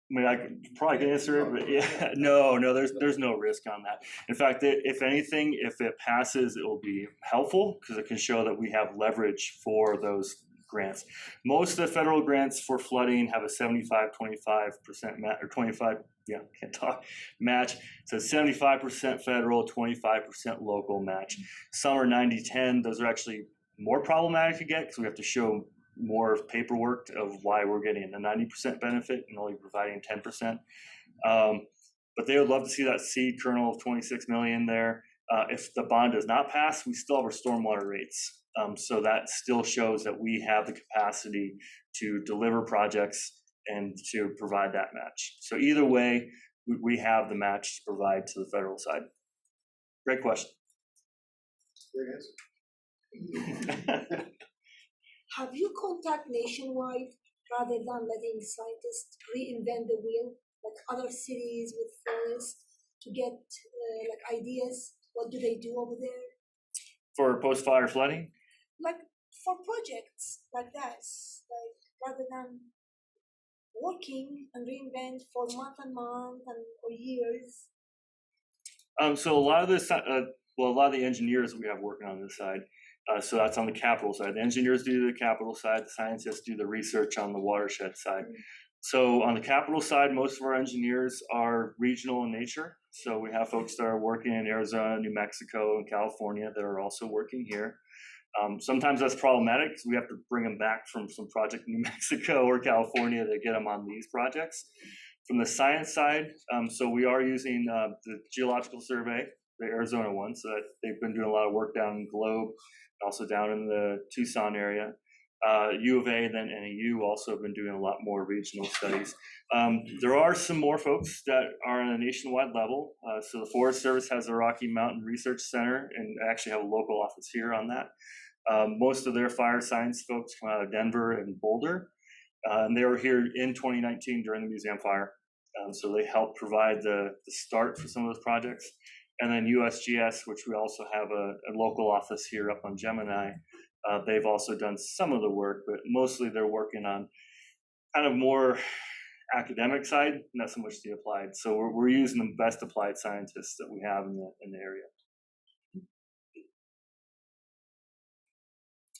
[SPEAKER 10] mean, I probably can answer it, but yeah, no, there's no risk on that. In fact, if anything, if it passes, it will be helpful because it can show that we have leverage for those grants. Most of the federal grants for flooding have a 75-25% match, or 25, can't talk, match. So 75% federal, 25% local match. Some are 90-10. Those are actually more problematic to get because we have to show more paperwork of why we're getting a 90% benefit and only providing 10%. But they would love to see that seed kernel of 26 million there. If the bond does not pass, we still have our stormwater rates. So that still shows that we have the capacity to deliver projects and to provide that match. So either way, we have the match to provide to the federal side. Great question.
[SPEAKER 13] Have you contact Nationwide rather than letting scientists reinvent the wheel, like other cities with forests, to get like ideas? What do they do over there?
[SPEAKER 10] For post-fire flooding?
[SPEAKER 13] Like for projects like that, like rather than working and reinvent for month and month and for years.
[SPEAKER 10] So a lot of this, a lot of the engineers we have working on this side. So that's on the capital side. The engineers do the capital side. The scientists do the research on the watershed side. So on the capital side, most of our engineers are regional in nature. So we have folks that are working in Arizona, New Mexico, and California that are also working here. Sometimes that's problematic because we have to bring them back from some project in New Mexico or California to get them on these projects. From the science side, so we are using the Geological Survey, the Arizona one, so that they've been doing a lot of work down in Globe, also down in the Tucson area. U of A, then NAU also have been doing a lot more regional studies. There are some more folks that are on a nationwide level. So the Forest Service has the Rocky Mountain Research Center and actually have a local office here on that. Most of their fire science folks come out of Denver and Boulder. And they were here in 2019 during the museum fire. So they helped provide the start for some of those projects. And then USGS, which we also have a local office here up on Gemini. They've also done some of the work, but mostly they're working on kind of more academic side, not so much the applied. So we're using the best applied scientists that we have in the area.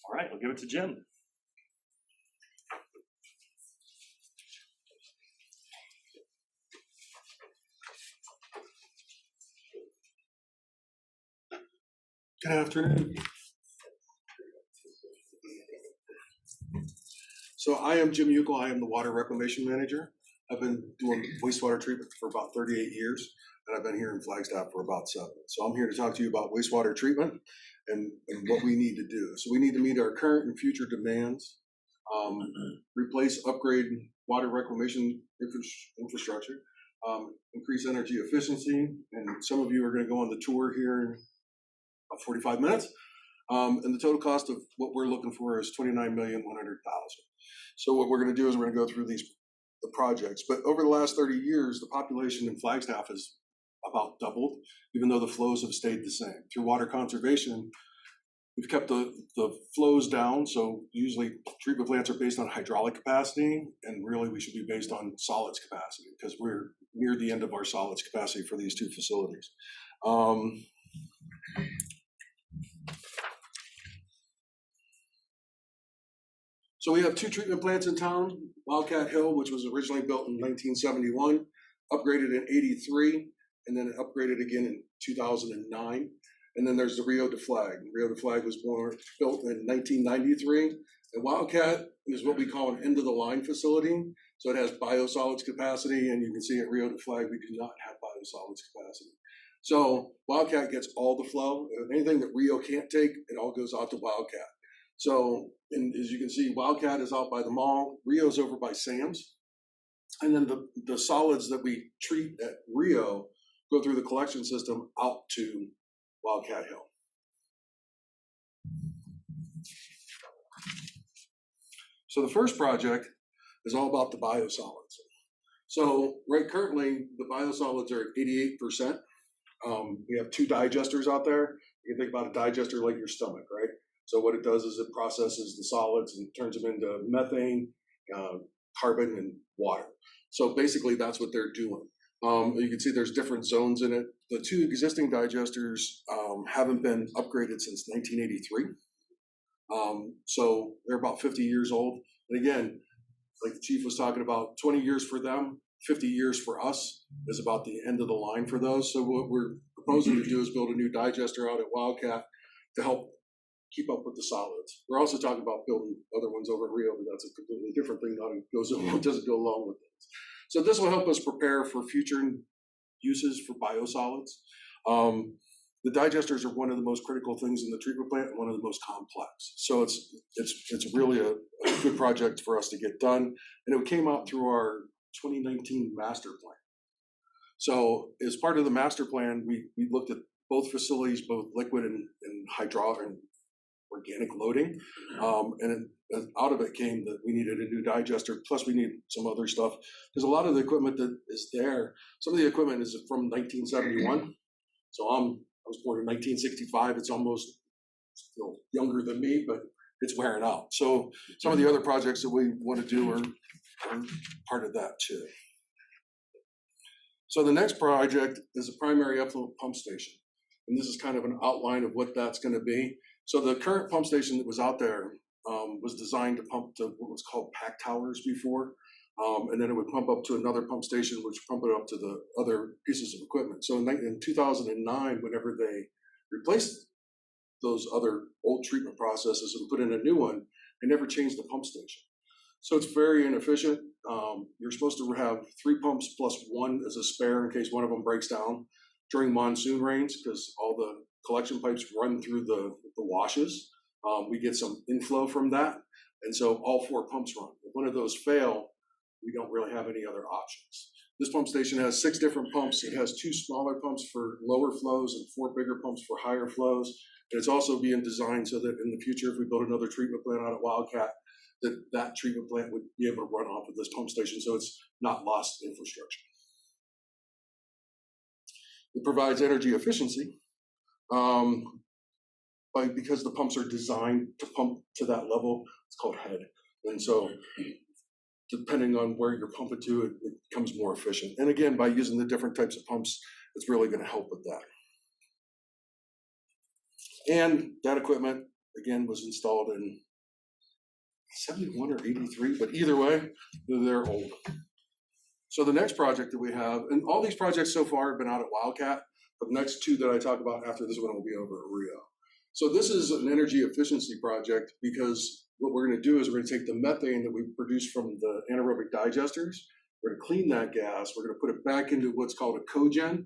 [SPEAKER 10] All right, I'll give it to Jim.
[SPEAKER 14] Good afternoon. So I am Jim Uckel. I am the Water Reclamation Manager. I've been doing wastewater treatment for about 38 years, and I've been here in Flagstaff for about 7. So I'm here to talk to you about wastewater treatment and what we need to do. So we need to meet our current and future demands, replace, upgrade water reclamation infrastructure, increase energy efficiency, and some of you are going to go on the tour here in about 45 minutes. And the total cost of what we're looking for is $29,100,000. So what we're going to do is we're going to go through the projects. But over the last 30 years, the population in Flagstaff has about doubled, even though the flows have stayed the same. Through water conservation, we've kept the flows down. So usually treatment plants are based on hydraulic capacity, and really we should be based on solids capacity because we're near the end of our solids capacity for these two facilities. So we have 2 treatment plants in town, Wildcat Hill, which was originally built in 1971, upgraded in 83, and then upgraded again in 2009. And then there's the Rio de Flag. Rio de Flag was built in 1993. And Wildcat is what we call an end-of-the-line facility. So it has biosolids capacity, and you can see at Rio de Flag, we do not have biosolids capacity. So Wildcat gets all the flow. Anything that Rio can't take, it all goes out to Wildcat. So, and as you can see, Wildcat is out by the mall. Rio's over by Sam's. And then the solids that we treat at Rio go through the collection system out to Wildcat Hill. So the first project is all about the biosolids. So right currently, the biosolids are at 88%. We have 2 digesters out there. You can think about a digester like your stomach, right? So what it does is it processes the solids and turns them into methane, carbon, and water. So basically that's what they're doing. You can see there's different zones in it. The two existing digesters haven't been upgraded since 1983. So they're about 50 years old. And again, like the chief was talking about, 20 years for them, 50 years for us is about the end of the line for those. So what we're proposing to do is build a new digester out at Wildcat to help keep up with the solids. We're also talking about building other ones over at Rio, but that's a completely different thing. Doesn't go along with things. So this will help us prepare for future uses for biosolids. The digesters are one of the most critical things in the treatment plant and one of the most complex. So it's really a good project for us to get done. And it came out through our 2019 master plan. So as part of the master plan, we looked at both facilities, both liquid and hydraulic and organic loading. And out of it came that we needed a new digester, plus we need some other stuff. There's a lot of the equipment that is there. Some of the equipment is from 1971. So I was born in 1965. It's almost younger than me, but it's wearing out. So some of the other projects that we want to do are part of that too. So the next project is a primary effluent pump station. And this is kind of an outline of what that's going to be. So the current pump station that was out there was designed to pump to what was called pack towers before. And then it would pump up to another pump station, which pump it up to the other pieces of equipment. So in 2009, whenever they replaced those other old treatment processes and put in a new one, they never changed the pump station. So it's very inefficient. You're supposed to have 3 pumps plus 1 as a spare in case one of them breaks down during monsoon rains, because all the collection pipes run through the washes. We get some inflow from that. And so all 4 pumps run. If one of those fail, we don't really have any other options. This pump station has 6 different pumps. It has 2 smaller pumps for lower flows and 4 bigger pumps for higher flows. And it's also being designed so that in the future, if we build another treatment plant out at Wildcat, that treatment plant would be able to run off of this pump station, so it's not lost infrastructure. It provides energy efficiency because the pumps are designed to pump to that level. It's called head. And so depending on where you're pumping to, it becomes more efficient. And again, by using the different types of pumps, it's really going to help with that. And that equipment, again, was installed in 71 or 83, but either way, they're old. So the next project that we have, and all these projects so far have been out at Wildcat, but the next 2 that I talk about after this one will be over at Rio. So this is an energy efficiency project because what we're going to do is we're going to take the methane that we produce from the anaerobic digesters, we're going to clean that gas, we're going to put it back into what's called a cogen.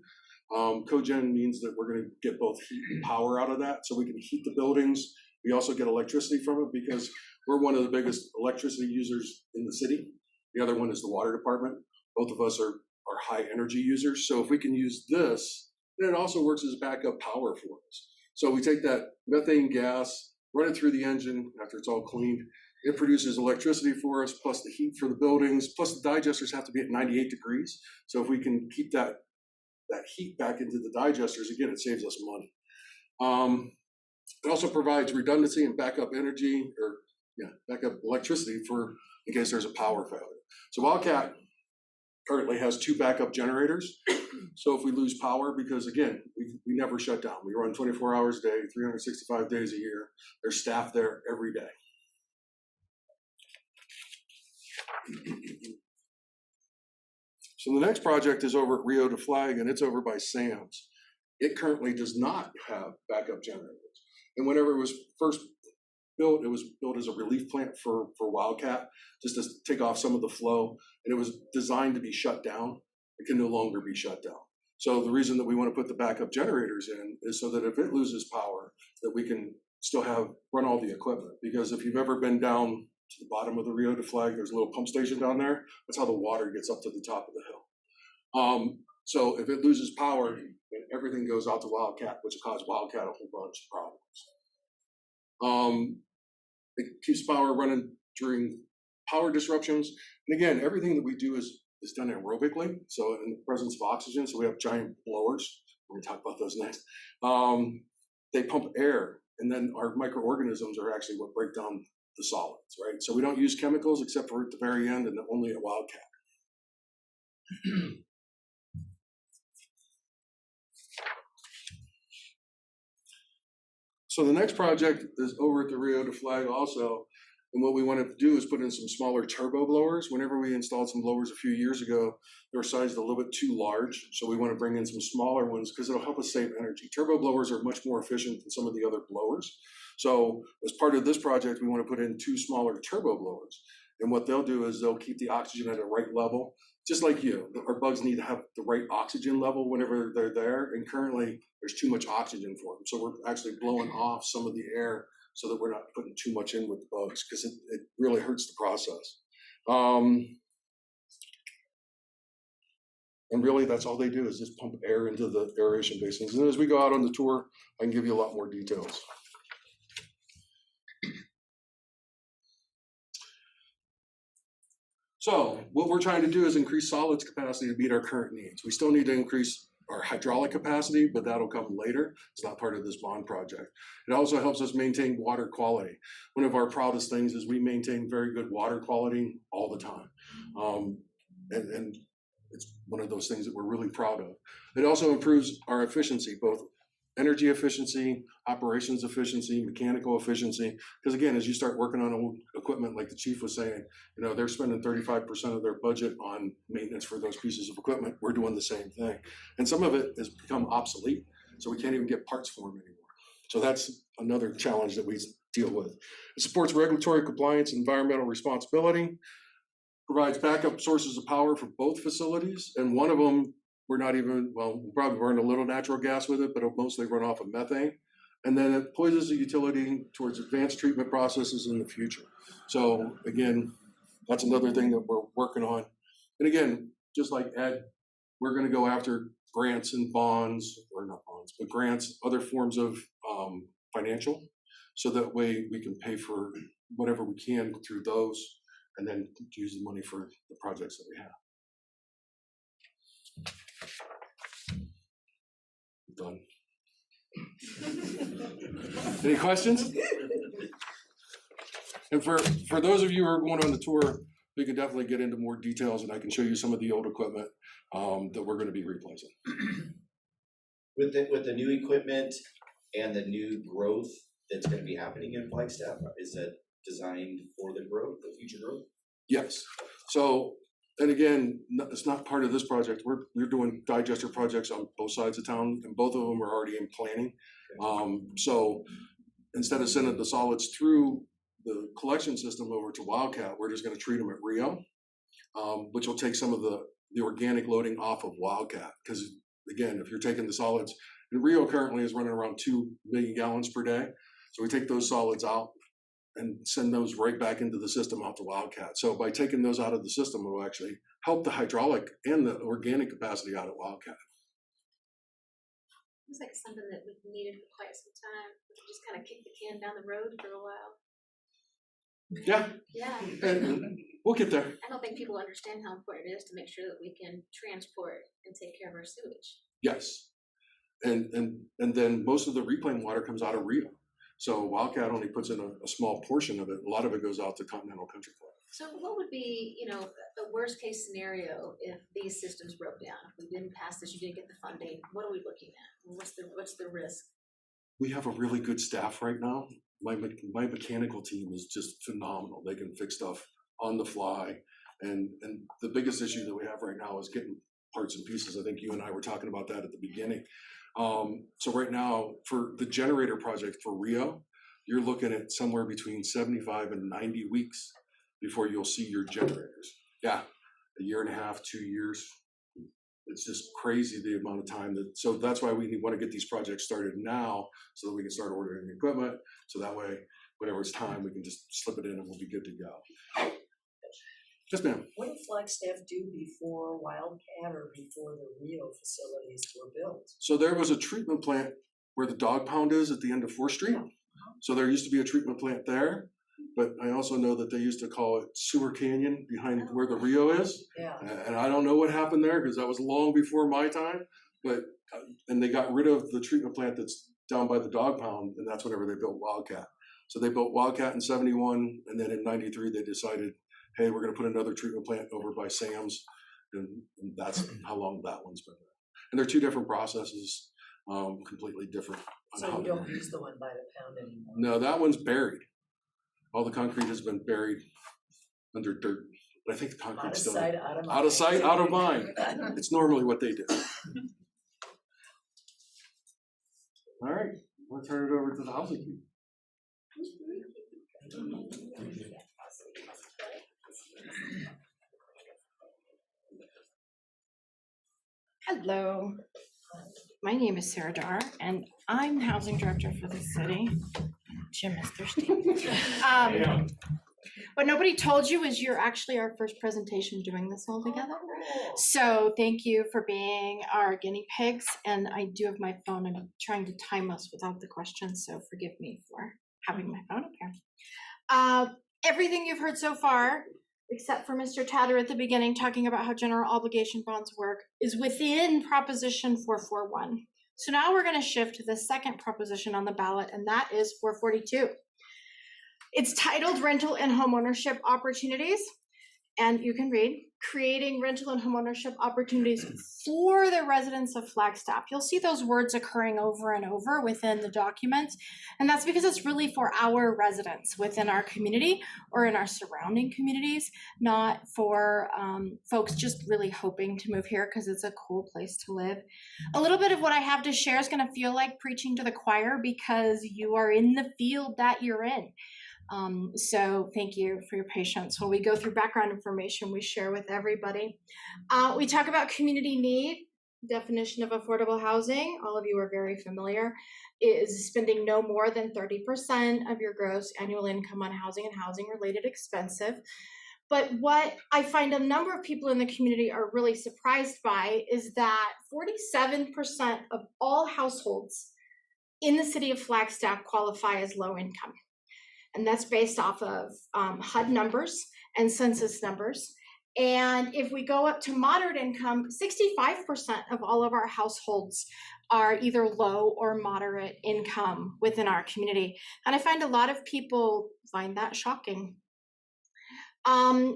[SPEAKER 14] Cogen means that we're going to get both heat and power out of that, so we can heat the buildings. We also get electricity from it because we're one of the biggest electricity users in the city. The other one is the water department. Both of us are high energy users. So if we can use this, then it also works as backup power for us. So we take that methane gas, run it through the engine after it's all cleaned. It produces electricity for us, plus the heat for the buildings, plus the digesters have to be at 98 degrees. So if we can keep that heat back into the digesters, again, it saves us money. It also provides redundancy and backup energy, backup electricity for in case there's a power failure. So Wildcat currently has 2 backup generators. So if we lose power, because again, we never shut down. We run 24 hours a day, 365 days a year. There's staff there every day. So the next project is over at Rio de Flag, and it's over by Sam's. It currently does not have backup generators. And whenever it was first built, it was built as a relief plant for Wildcat, just to take off some of the flow. And it was designed to be shut down. It can no longer be shut down. So the reason that we want to put the backup generators in is so that if it loses power, that we can still run all the equipment. Because if you've ever been down to the bottom of the Rio de Flag, there's a little pump station down there. That's how the water gets up to the top of the hill. So if it loses power, then everything goes out to Wildcat, which caused Wildcat a whole bunch of problems. It keeps power running during power disruptions. And again, everything that we do is done aerobically, so in the presence of oxygen. So we have giant blowers. We're going to talk about those next. They pump air and then our microorganisms are actually what break down the solids, right? So we don't use chemicals except for at the very end and only at Wildcat. So the next project is over at the Rio de Flag also. And what we want to do is put in some smaller turbo blowers. Whenever we installed some blowers a few years ago, they were sized a little bit too large. So we want to bring in some smaller ones because it'll help us save energy. Turbo blowers are much more efficient than some of the other blowers. So as part of this project, we want to put in 2 smaller turbo blowers. And what they'll do is they'll keep the oxygen at a right level, just like you. Our bugs need to have the right oxygen level whenever they're there. And currently there's too much oxygen for them. So we're actually blowing off some of the air so that we're not putting too much in with the bugs because it really hurts the process. And really that's all they do is just pump air into the aeration basins. And as we go out on the tour, I can give you a lot more details. So what we're trying to do is increase solids capacity to meet our current needs. We still need to increase our hydraulic capacity, but that'll come later. It's not part of this bond project. It also helps us maintain water quality. One of our proudest things is we maintain very good water quality all the time. And it's one of those things that we're really proud of. It also improves our efficiency, both energy efficiency, operations efficiency, mechanical efficiency. Because again, as you start working on old equipment, like the chief was saying, you know, they're spending 35% of their budget on maintenance for those pieces of equipment. We're doing the same thing. And some of it has become obsolete, so we can't even get parts for them anymore. So that's another challenge that we deal with. It supports regulatory compliance and environmental responsibility, provides backup sources of power for both facilities, and one of them, we're not even, well, we'll probably burn a little natural gas with it, but it'll mostly run off of methane. And then it poises the utility towards advanced treatment processes in the future. So again, that's another thing that we're working on. And again, just like Ed, we're gonna go after grants and bonds, or not bonds, but grants, other forms of financial, so that way we can pay for whatever we can through those, and then use the money for the projects that we have. Done. Any questions? And for those of you who are going on the tour, we can definitely get into more details, and I can show you some of the old equipment that we're going to be replacing.
[SPEAKER 12] With the new equipment and the new growth that's going to be happening in Flagstaff, is that designed for the growth, the future growth?
[SPEAKER 14] Yes. So, and again, it's not part of this project. We're doing digester projects on both sides of town, and both of them are already in planning. So instead of sending the solids through the collection system over to Wildcat, we're just going to treat them at Rio, which will take some of the organic loading off of Wildcat. Because again, if you're taking the solids, and Rio currently is running around 2 million gallons per day. So we take those solids out and send those right back into the system out to Wildcat. So by taking those out of the system, it will actually help the hydraulic and the organic capacity out at Wildcat.
[SPEAKER 1] It's like something that we've needed for quite some time. We just kind of kick the can down the road for a while.
[SPEAKER 14] Yeah.
[SPEAKER 1] Yeah.
[SPEAKER 14] And we'll get there.
[SPEAKER 1] I don't think people understand how important it is to make sure that we can transport and take care of our sewage.
[SPEAKER 14] Yes. And then most of the reclaimed water comes out of Rio. So Wildcat only puts in a small portion of it. A lot of it goes out to Continental Country Club.
[SPEAKER 1] So what would be, the worst case scenario if these systems broke down? If we didn't pass this, you didn't get the funding, what are we looking at? What's the risk?
[SPEAKER 14] We have a really good staff right now. My mechanical team is just phenomenal. They can fix stuff on the fly. And the biggest issue that we have right now is getting parts and pieces. I think you and I were talking about that at the beginning. So right now, for the generator project for Rio, you're looking at somewhere between 75 and 90 weeks before you'll see your generators. Yeah, a year and a half, 2 years. It's just crazy the amount of time so that's why we want to get these projects started now so that we can start ordering equipment. So that way, whenever it's time, we can just slip it in and we'll be good to go. Yes, ma'am.
[SPEAKER 4] What did Flagstaff do before Wildcat or before the Rio facilities were built?
[SPEAKER 14] So there was a treatment plant where the dog pound is at the end of 4th Street. So there used to be a treatment plant there, but I also know that they used to call it Sewer Canyon behind where the Rio is.
[SPEAKER 4] Yeah.
[SPEAKER 14] And I don't know what happened there because that was long before my time, but, and they got rid of the treatment plant that's down by the dog pound, and that's whenever they built Wildcat. So they built Wildcat in 71, and then in 93 they decided, hey, we're gonna put another treatment plant over by Sam's, and that's how long that one's been there. And they're two different processes, completely different. On
[SPEAKER 4] So
[SPEAKER 14] how
[SPEAKER 4] you
[SPEAKER 14] they're
[SPEAKER 4] don't use the one by the pound anymore?
[SPEAKER 14] No, that one's buried. All the concrete has been buried under dirt. But I think the
[SPEAKER 4] Out
[SPEAKER 14] concrete's
[SPEAKER 4] of
[SPEAKER 14] still
[SPEAKER 4] sight, out of mind.
[SPEAKER 14] out of sight, out of mind. It's normally what they do. All right, we'll turn it over to the housing team.
[SPEAKER 15] Hello, my name is Sarah Dar, and I'm housing director for the city. Jim is thirsty. What nobody told you is you're actually our first presentation doing this all together. So thank you for being our guinea pigs. And I do have my phone and I'm trying to time us without the questions, so forgive me for having my phone up here. Everything you've heard so far, except for Mr. Tatter at the beginning talking about how general obligation bonds work, is within Proposition 441. So now we're going to shift to the second proposition on the ballot, and that is 442. It's titled Rental and Homeownership Opportunities, and you can read, Creating Rental and Homeownership Opportunities for the Residents of Flagstaff. You'll see those words occurring over and over within the document, and that's because it's really for our residents within our community or in our surrounding communities, not for folks just really hoping to move here because it's a cool place to live. A little bit of what I have to share is going to feel like preaching to the choir because you are in the field that you're in. So thank you for your patience. When we go through background information, we share with everybody. We talk about community need, definition of affordable housing. All of you are very familiar. Is spending no more than 30% of your gross annual income on housing and housing related expensive. But what I find a number of people in the community are really surprised by is that 47% of all households in the city of Flagstaff qualify as low income. And that's based off of HUD numbers and census numbers. And if we go up to moderate income, 65% of all of our households are either low or moderate income within our community. And I find a lot of people find that shocking.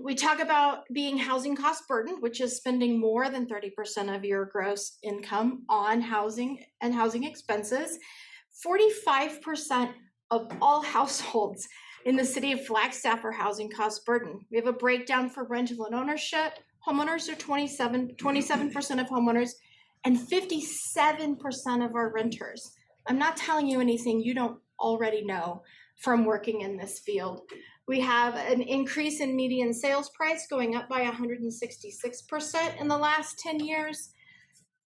[SPEAKER 15] We talk about being housing cost burdened, which is spending more than 30% of your gross income on housing and housing expenses. 45% of all households in the city of Flagstaff are housing cost burden. We have a breakdown for rental and ownership. Homeowners are 27% of homeowners and 57% of our renters. I'm not telling you anything you don't already know from working in this field. We have an increase in median sales price going up by 166% in the last 10 years.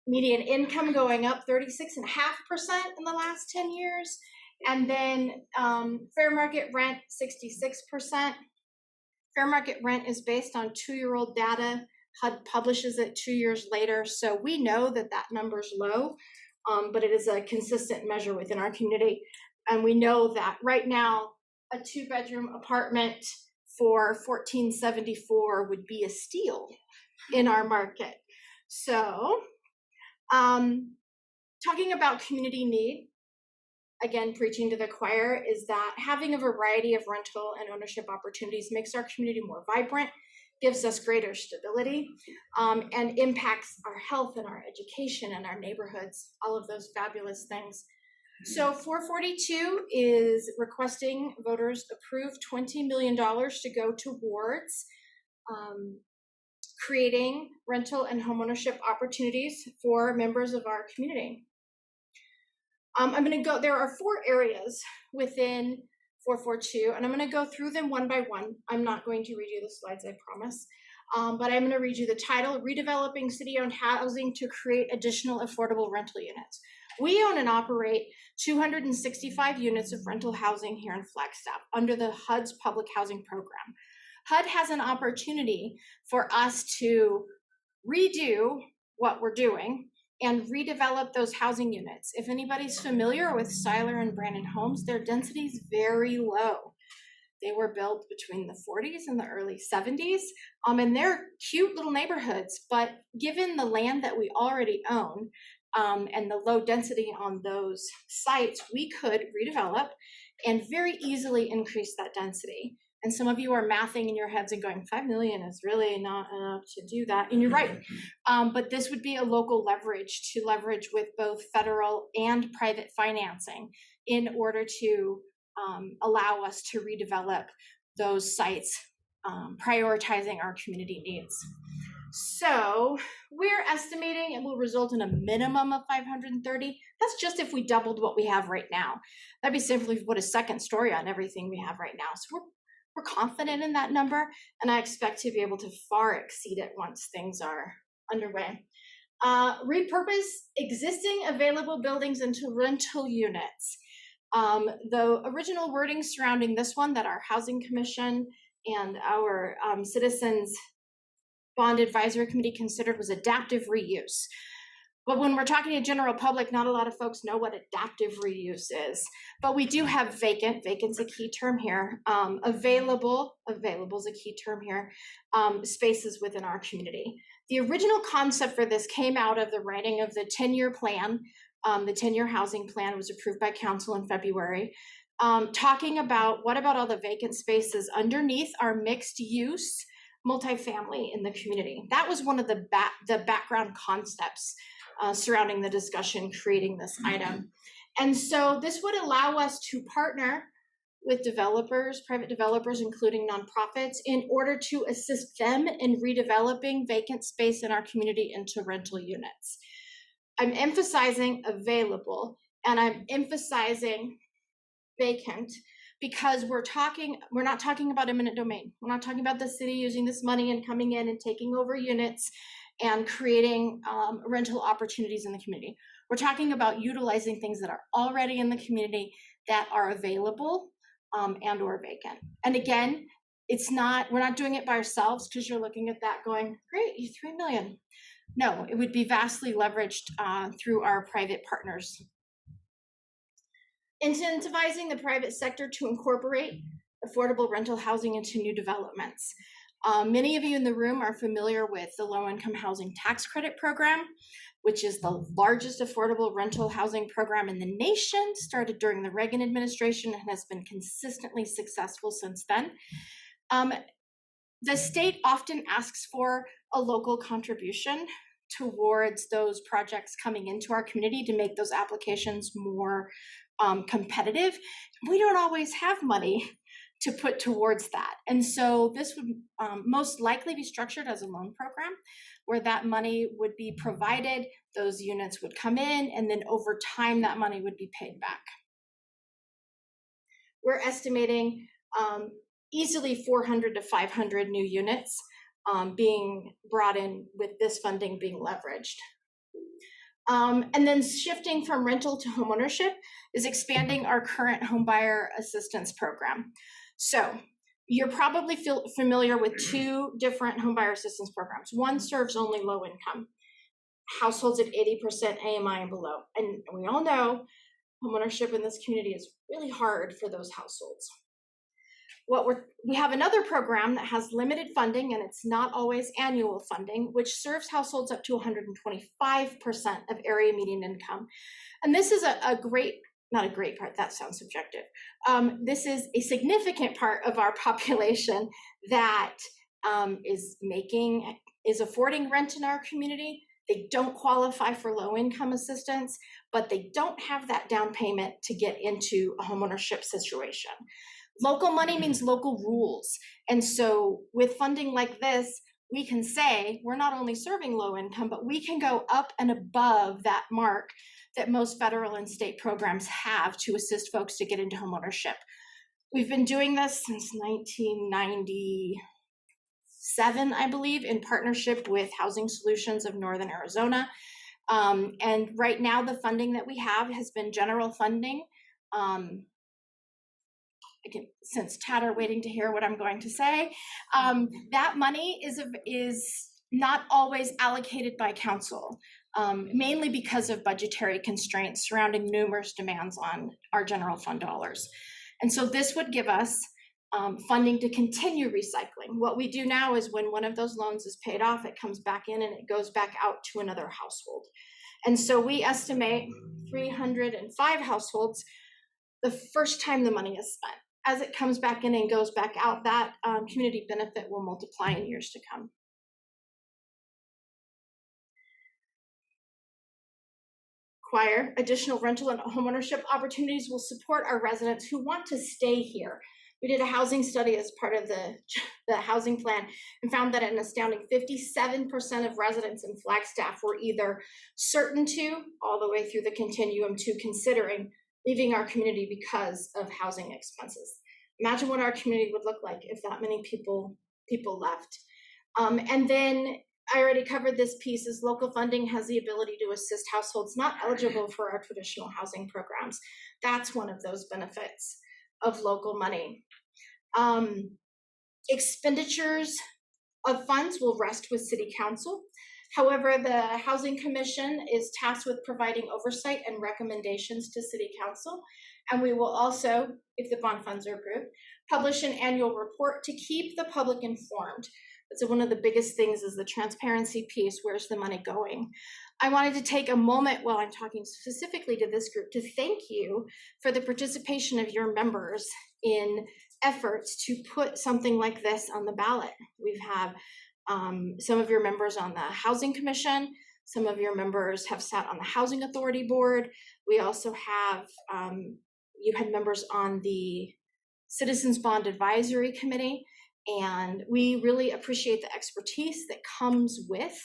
[SPEAKER 15] Median income going up 36.5% in the last 10 years. And then fair market rent, 66%. Fair market rent is based on 2-year-old data. HUD publishes it 2 years later. So we know that that number's low, but it is a consistent measure within our community. And we know that right now, a 2-bedroom apartment for $1,474 would be a steal in our market. So talking about community need, again, preaching to the choir, is that having a variety of rental and ownership opportunities makes our community more vibrant, gives us greater stability, and impacts our health and our education and our neighborhoods, all of those fabulous things. So 442 is requesting voters approve $20 million to go towards creating rental and homeownership opportunities for members of our community. I'm going to go, there are 4 areas within 442, and I'm going to go through them one by one. I'm not going to read you the slides, I promise. But I'm going to read you the title, Redeveloping City-Owned Housing to Create Additional Affordable Rental Units. We own and operate 265 units of rental housing here in Flagstaff under the HUD's public housing program. HUD has an opportunity for us to redo what we're doing and redevelop those housing units. If anybody's familiar with Seiler and Brandon homes, their density is very low. They were built between the 40s and the early 70s, and they're cute little neighborhoods, but given the land that we already own, and the low density on those sites, we could redevelop and very easily increase that density. And some of you are mathing in your heads and going, 5 million is really not enough to do that. And you're right. But this would be a local leverage to leverage with both federal and private financing in order to allow us to redevelop those sites, prioritizing our community needs. So we're estimating it will result in a minimum of 530. That's just if we doubled what we have right now. That'd be simply put a second story on everything we have right now. So we're confident in that number, and I expect to be able to far exceed it once things are underway. Repurpose existing available buildings into rental units. The original wording surrounding this one that our Housing Commission and our Citizens Bond Advisory Committee considered was adaptive reuse. But when we're talking to general public, not a lot of folks know what adaptive reuse is. But we do have vacant's a key term here, available is a key term here, spaces within our community. The original concept for this came out of the writing of the 10-year plan. The 10-year housing plan was approved by council in February, talking about what about all the vacant spaces underneath our mixed use multifamily in the community. That was one of the background concepts surrounding the discussion creating this item. And so this would allow us to partner with developers, private developers, including nonprofits, in order to assist them in redeveloping vacant space in our community into rental units. I'm emphasizing available and I'm emphasizing vacant because we're not talking about eminent domain. We're not talking about the city using this money and coming in and taking over units and creating rental opportunities in the community. We're talking about utilizing things that are already in the community that are available and or vacant. And again, we're not doing it by ourselves because you're looking at that going, great, you 3 million. No, it would be vastly leveraged through our private partners. Incentivizing the private sector to incorporate affordable rental housing into new developments. Many of you in the room are familiar with the Low-Income Housing Tax Credit Program, which is the largest affordable rental housing program in the nation, started during the Reagan administration and has been consistently successful since then. The state often asks for a local contribution towards those projects coming into our community to make those applications more competitive. We don't always have money to put towards that. And so this would most likely be structured as a loan program where that money would be provided, those units would come in, and then over time that money would be paid back. We're estimating easily 400 to 500 new units being brought in with this funding being leveraged. And then shifting from rental to homeownership is expanding our current homebuyer assistance program. So you're probably familiar with two different homebuyer assistance programs. One serves only low income households at 80% AMI and below. And we all know homeownership in this community is really hard for those households. We have another program that has limited funding, and it's not always annual funding, which serves households up to 125% of area median income. And this is not a great part, that sounds subjective. This is a significant part of our population that is affording rent in our community. They don't qualify for low income assistance, but they don't have that down payment to get into a homeownership situation. Local money means local rules. And so with funding like this, we can say we're not only serving low income, but we can go up and above that mark that most federal and state programs have to assist folks to get into homeownership. We've been doing this since 1997, I believe, in partnership with Housing Solutions of Northern Arizona. And right now the funding that we have has been general funding. I can sense chatter waiting to hear what I'm going to say. That money is not always allocated by council, mainly because of budgetary constraints surrounding numerous demands on our general fund dollars. And so this would give us funding to continue recycling. What we do now is when one of those loans is paid off, it comes back in and it goes back out to another household. And so we estimate 305 households the first time the money is spent. As it comes back in and goes back out, that community benefit will multiply in years to come. Acquire additional rental and homeownership opportunities will support our residents who want to stay here. We did a housing study as part of the housing plan and found that an astounding 57% of residents in Flagstaff were either certain to, all the way through the continuum to considering leaving our community because of housing expenses. Imagine what our community would look like if that many people left. And then I already covered this piece, is local funding has the ability to assist households not eligible for our traditional housing programs. That's one of those benefits of local money. Expenditures of funds will rest with City Council. However, the Housing Commission is tasked with providing oversight and recommendations to City Council. And we will also, if the bond funds are approved, publish an annual report to keep the public informed. So one of the biggest things is the transparency piece. Where's the money going? I wanted to take a moment while I'm talking specifically to this group to thank you for the participation of your members in efforts to put something like this on the ballot. We've had some of your members on the Housing Commission. Some of your members have sat on the Housing Authority Board. We also have, you had members on the Citizens Bond Advisory Committee. And we really appreciate the expertise that comes with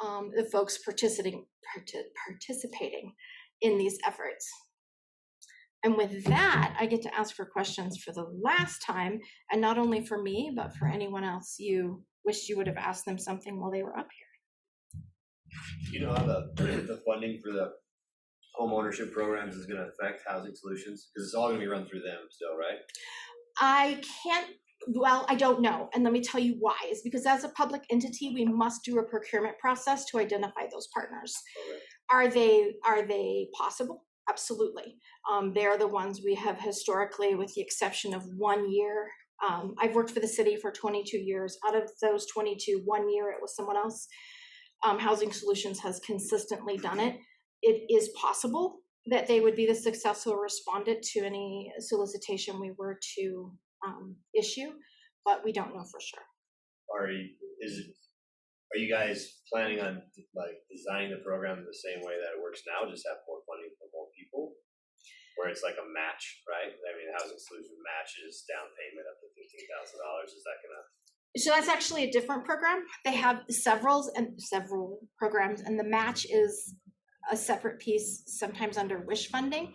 [SPEAKER 15] the folks participating in these efforts. And with that, I get to ask for questions for the last time, and not only for me, but for anyone else you wished you would have asked them something while they were up here.
[SPEAKER 11] You know how the funding for the home ownership programs is going to affect Housing Solutions? Because it's all going to be run through them still, right?
[SPEAKER 15] I don't know. And let me tell you why. Is because as a public entity, we must do a procurement process to identify those partners. Okay. Are they possible? Absolutely. They're the ones we have historically, with the exception of 1 year. I've worked for the city for 22 years. Out of those 22, 1 year it was someone else. Housing Solutions has consistently done it. It is possible that they would be the successful respondent to any solicitation we were to issue, but we don't know for sure.
[SPEAKER 11] Are you guys planning on like designing the program the same way that it works now, just have more funding for more people, where it's like a match, right? I mean, Housing Solution matches down payment up to $15,000. Is that gonna?
[SPEAKER 15] So that's actually a different program. They have several programs, and the match is a separate piece, sometimes under WISH funding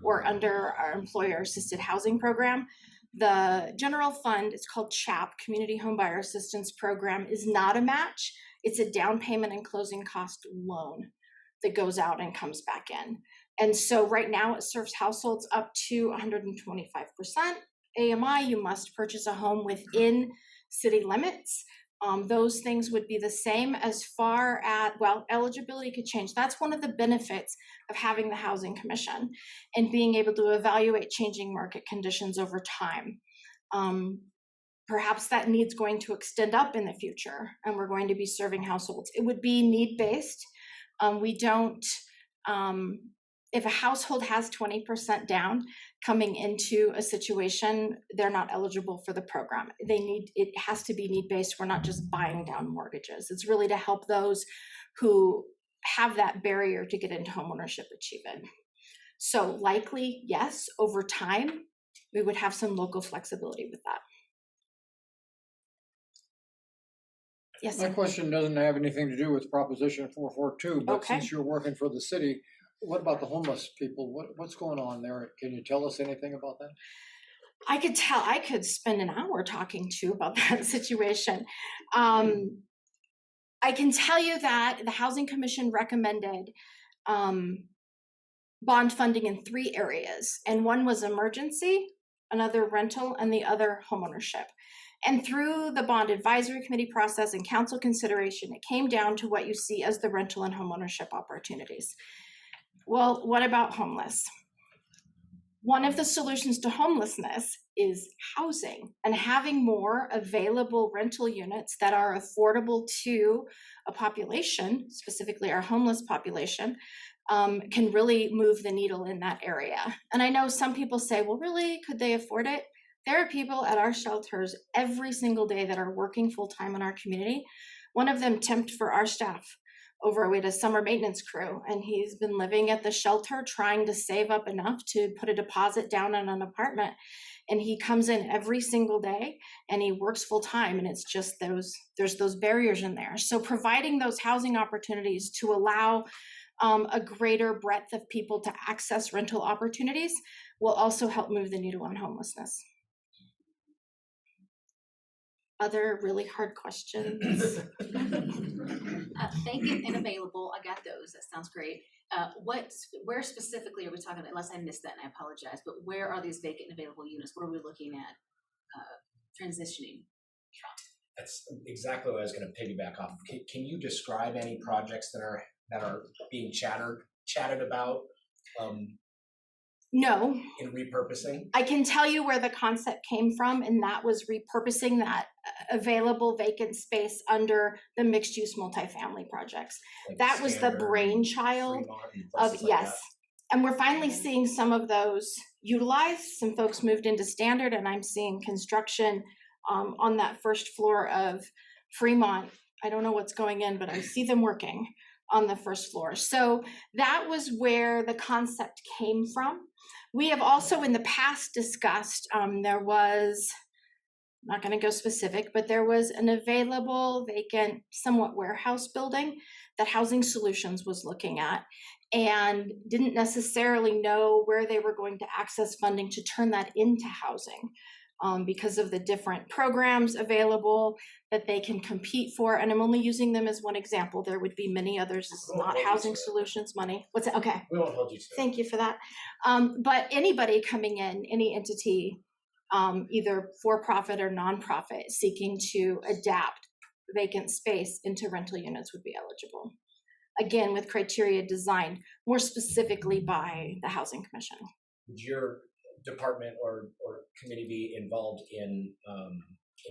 [SPEAKER 15] or under our employer assisted housing program. The general fund, it's called CHAP, Community Home Buyer Assistance Program, is not a match. It's a down payment and closing cost loan that goes out and comes back in. And so right now it serves households up to 125%. AMI, you must purchase a home within city limits. Those things would be the same. As far as, well, eligibility could change. That's one of the benefits of having the Housing Commission and being able to evaluate changing market conditions over time. Perhaps that need's going to extend up in the future, and we're going to be serving households. It would be need-based. We don't, if a household has 20% down coming into a situation, they're not eligible for the program. It has to be need-based. We're not just buying down mortgages. It's really to help those who have that barrier to get into homeownership achieve it. So likely, yes, over time, we would have some local flexibility with that. Yes,
[SPEAKER 7] my question doesn't have anything to do with Proposition 442, but
[SPEAKER 15] okay.
[SPEAKER 7] Since you're working for the city, what about the homeless people? What's going on there? Can you tell us anything about that?
[SPEAKER 15] I could spend an hour talking to you about that situation. I can tell you that the Housing Commission recommended bond funding in 3 areas, and one was emergency, another rental, and the other homeownership. And through the bond advisory committee process and council consideration, it came down to what you see as the rental and homeownership opportunities. Well, what about homeless? one of the solutions to homelessness is housing, and having more available rental units that are affordable to a population, specifically our homeless population, can really move the needle in that area. And I know some people say, well, really, could they afford it? There are people at our shelters every single day that are working full-time in our community. One of them temped for our staff over with a summer maintenance crew, and he's been living at the shelter trying to save up enough to put a deposit down on an apartment. And he comes in every single day and he works full time, and it's just there's those barriers in there. So providing those housing opportunities to allow a greater breadth of people to access rental opportunities will also help move the needle on homelessness. Other really hard questions?
[SPEAKER 1] Vacant and available, I got those, that sounds great. Where specifically are we talking, unless I missed that and I apologize, but where are these vacant and available units? What are we looking at transitioning from?
[SPEAKER 16] That's exactly what I was gonna piggyback off. Can you describe any projects that are being chatted about
[SPEAKER 15] No.
[SPEAKER 16] in repurposing?
[SPEAKER 15] I can tell you where the concept came from, and that was repurposing that available vacant space under the mixed-use multifamily projects.
[SPEAKER 16] Like
[SPEAKER 15] That was the
[SPEAKER 16] Standard,
[SPEAKER 15] brainchild
[SPEAKER 16] Fremont, and
[SPEAKER 15] of,
[SPEAKER 16] places like
[SPEAKER 15] yes.
[SPEAKER 16] that?
[SPEAKER 15] And we're finally seeing some of those utilized. Some folks moved into Standard, and I'm seeing construction on that first floor of Fremont. I don't know what's going in, but I see them working on the first floor. So that was where the concept came from. We have also in the past discussed, there was, I'm not going to go specific, but there was an available vacant, somewhat warehouse building that Housing Solutions was looking at and didn't necessarily know where they were going to access funding to turn that into housing. Because of the different programs available that they can compete for. And I'm only using them as one example. There would be many others. It's not Housing Solutions money. What's that? Okay.
[SPEAKER 16] We won't hold you to it.
[SPEAKER 15] Thank you for that. But anybody coming in, any entity, either for-profit or nonprofit, seeking to adapt vacant space into rental units would be eligible. Again, with criteria designed more specifically by the Housing Commission.
[SPEAKER 16] Would your department or committee be involved in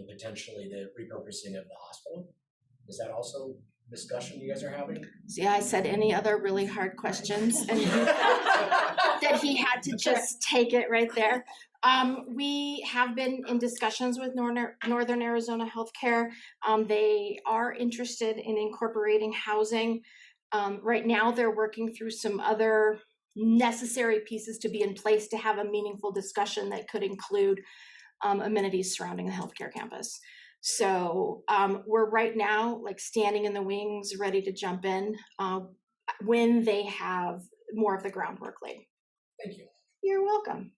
[SPEAKER 16] potentially the repurposing of the hospital? Is that also discussion you guys are having?
[SPEAKER 15] See, I said any other really hard questions, and he felt that he had to just take it right there. We have been in discussions with Northern Arizona Healthcare. They are interested in incorporating housing. Right now, they're working through some other necessary pieces to be in place to have a meaningful discussion that could include amenities surrounding the healthcare campus. So we're right now like standing in the wings, ready to jump in when they have more of the groundwork laid.
[SPEAKER 16] Thank you.
[SPEAKER 15] You're welcome.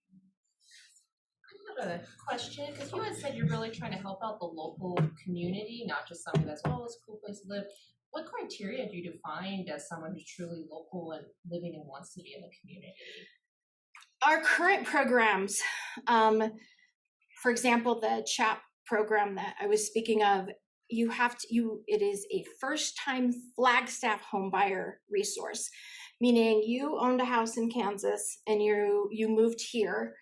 [SPEAKER 3] I have a question, because you had said you're really trying to help out the local community, not just somebody that's, oh, it's a cool place to live. What criteria do you define as someone who's truly local and living and wants to be in the community?
[SPEAKER 15] Our current programs, for example, the CHAP program that I was speaking of, it is a first-time Flagstaff homebuyer resource, meaning you owned a house in Kansas and you moved here.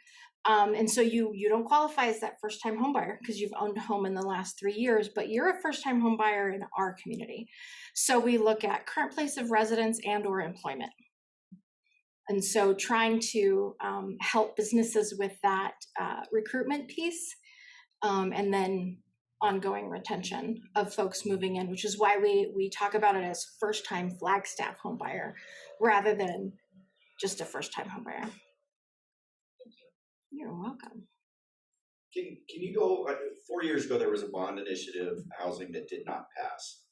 [SPEAKER 15] And so you don't qualify as that first-time homebuyer because you've owned a home in the last 3 years, but you're a first-time homebuyer in our community. So we look at current place of residence and or employment. And so trying to help businesses with that recruitment piece and then ongoing retention of folks moving in, which is why we talk about it as first-time Flagstaff homebuyer rather than just a first-time homebuyer. You're welcome.
[SPEAKER 12] Can you go, 4 years ago, there was a bond initiative housing that did not pass.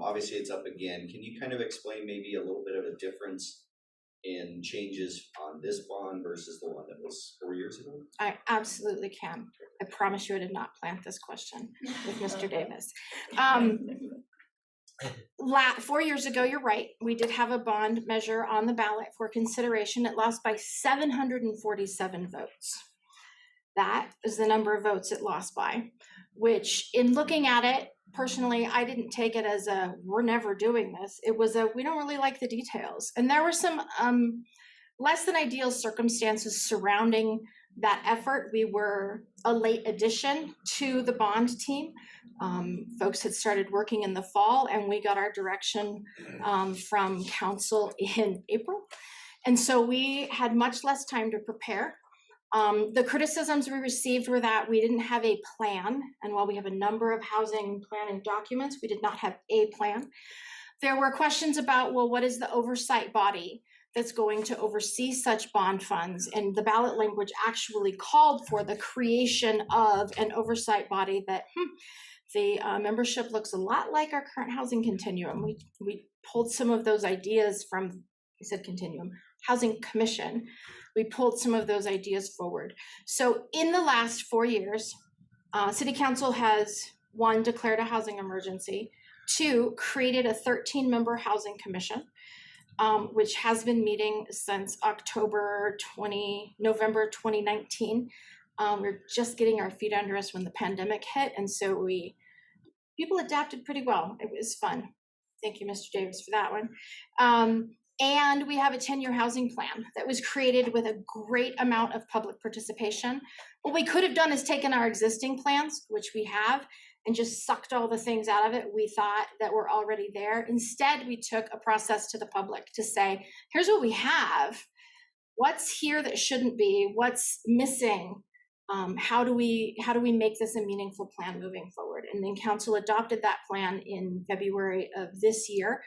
[SPEAKER 12] Obviously, it's up again. Can you kind of explain maybe a little bit of a difference in changes on this bond versus the one that was 4 years ago?
[SPEAKER 15] I absolutely can. I promise you I did not plant this question with Mr. Davis. 4 years ago, you're right, we did have a bond measure on the ballot for consideration. It lost by 747 votes. That is the number of votes it lost by, which in looking at it, personally, I didn't take it as a, we're never doing this. It was a, we don't really like the details. And there were some less than ideal circumstances surrounding that effort. We were a late addition to the bond team. Folks had started working in the fall, and we got our direction from council in April. And so we had much less time to prepare. The criticisms we received were that we didn't have a plan, and while we have a number of housing planning documents, we did not have a plan. There were questions about, well, what is the oversight body that's going to oversee such bond funds? And the ballot language actually called for the creation of an oversight body that the membership looks a lot like our current housing continuum. We pulled some of those ideas from, I said continuum, housing commission. We pulled some of those ideas forward. So in the last 4 years, City Council has, 1, declared a housing emergency, 2, created a 13-member housing commission, which has been meeting since November 2019. We're just getting our feet under us when the pandemic hit, and so people adapted pretty well. It was fun. Thank you, Mr. Davis, for that one. And we have a 10-year housing plan that was created with a great amount of public participation. What we could have done is taken our existing plans, which we have, and just sucked all the things out of it we thought that were already there. Instead, we took a process to the public to say, here's what we have. What's here that shouldn't be? What's missing? How do we make this a meaningful plan moving forward? And then council adopted that plan in February of this year.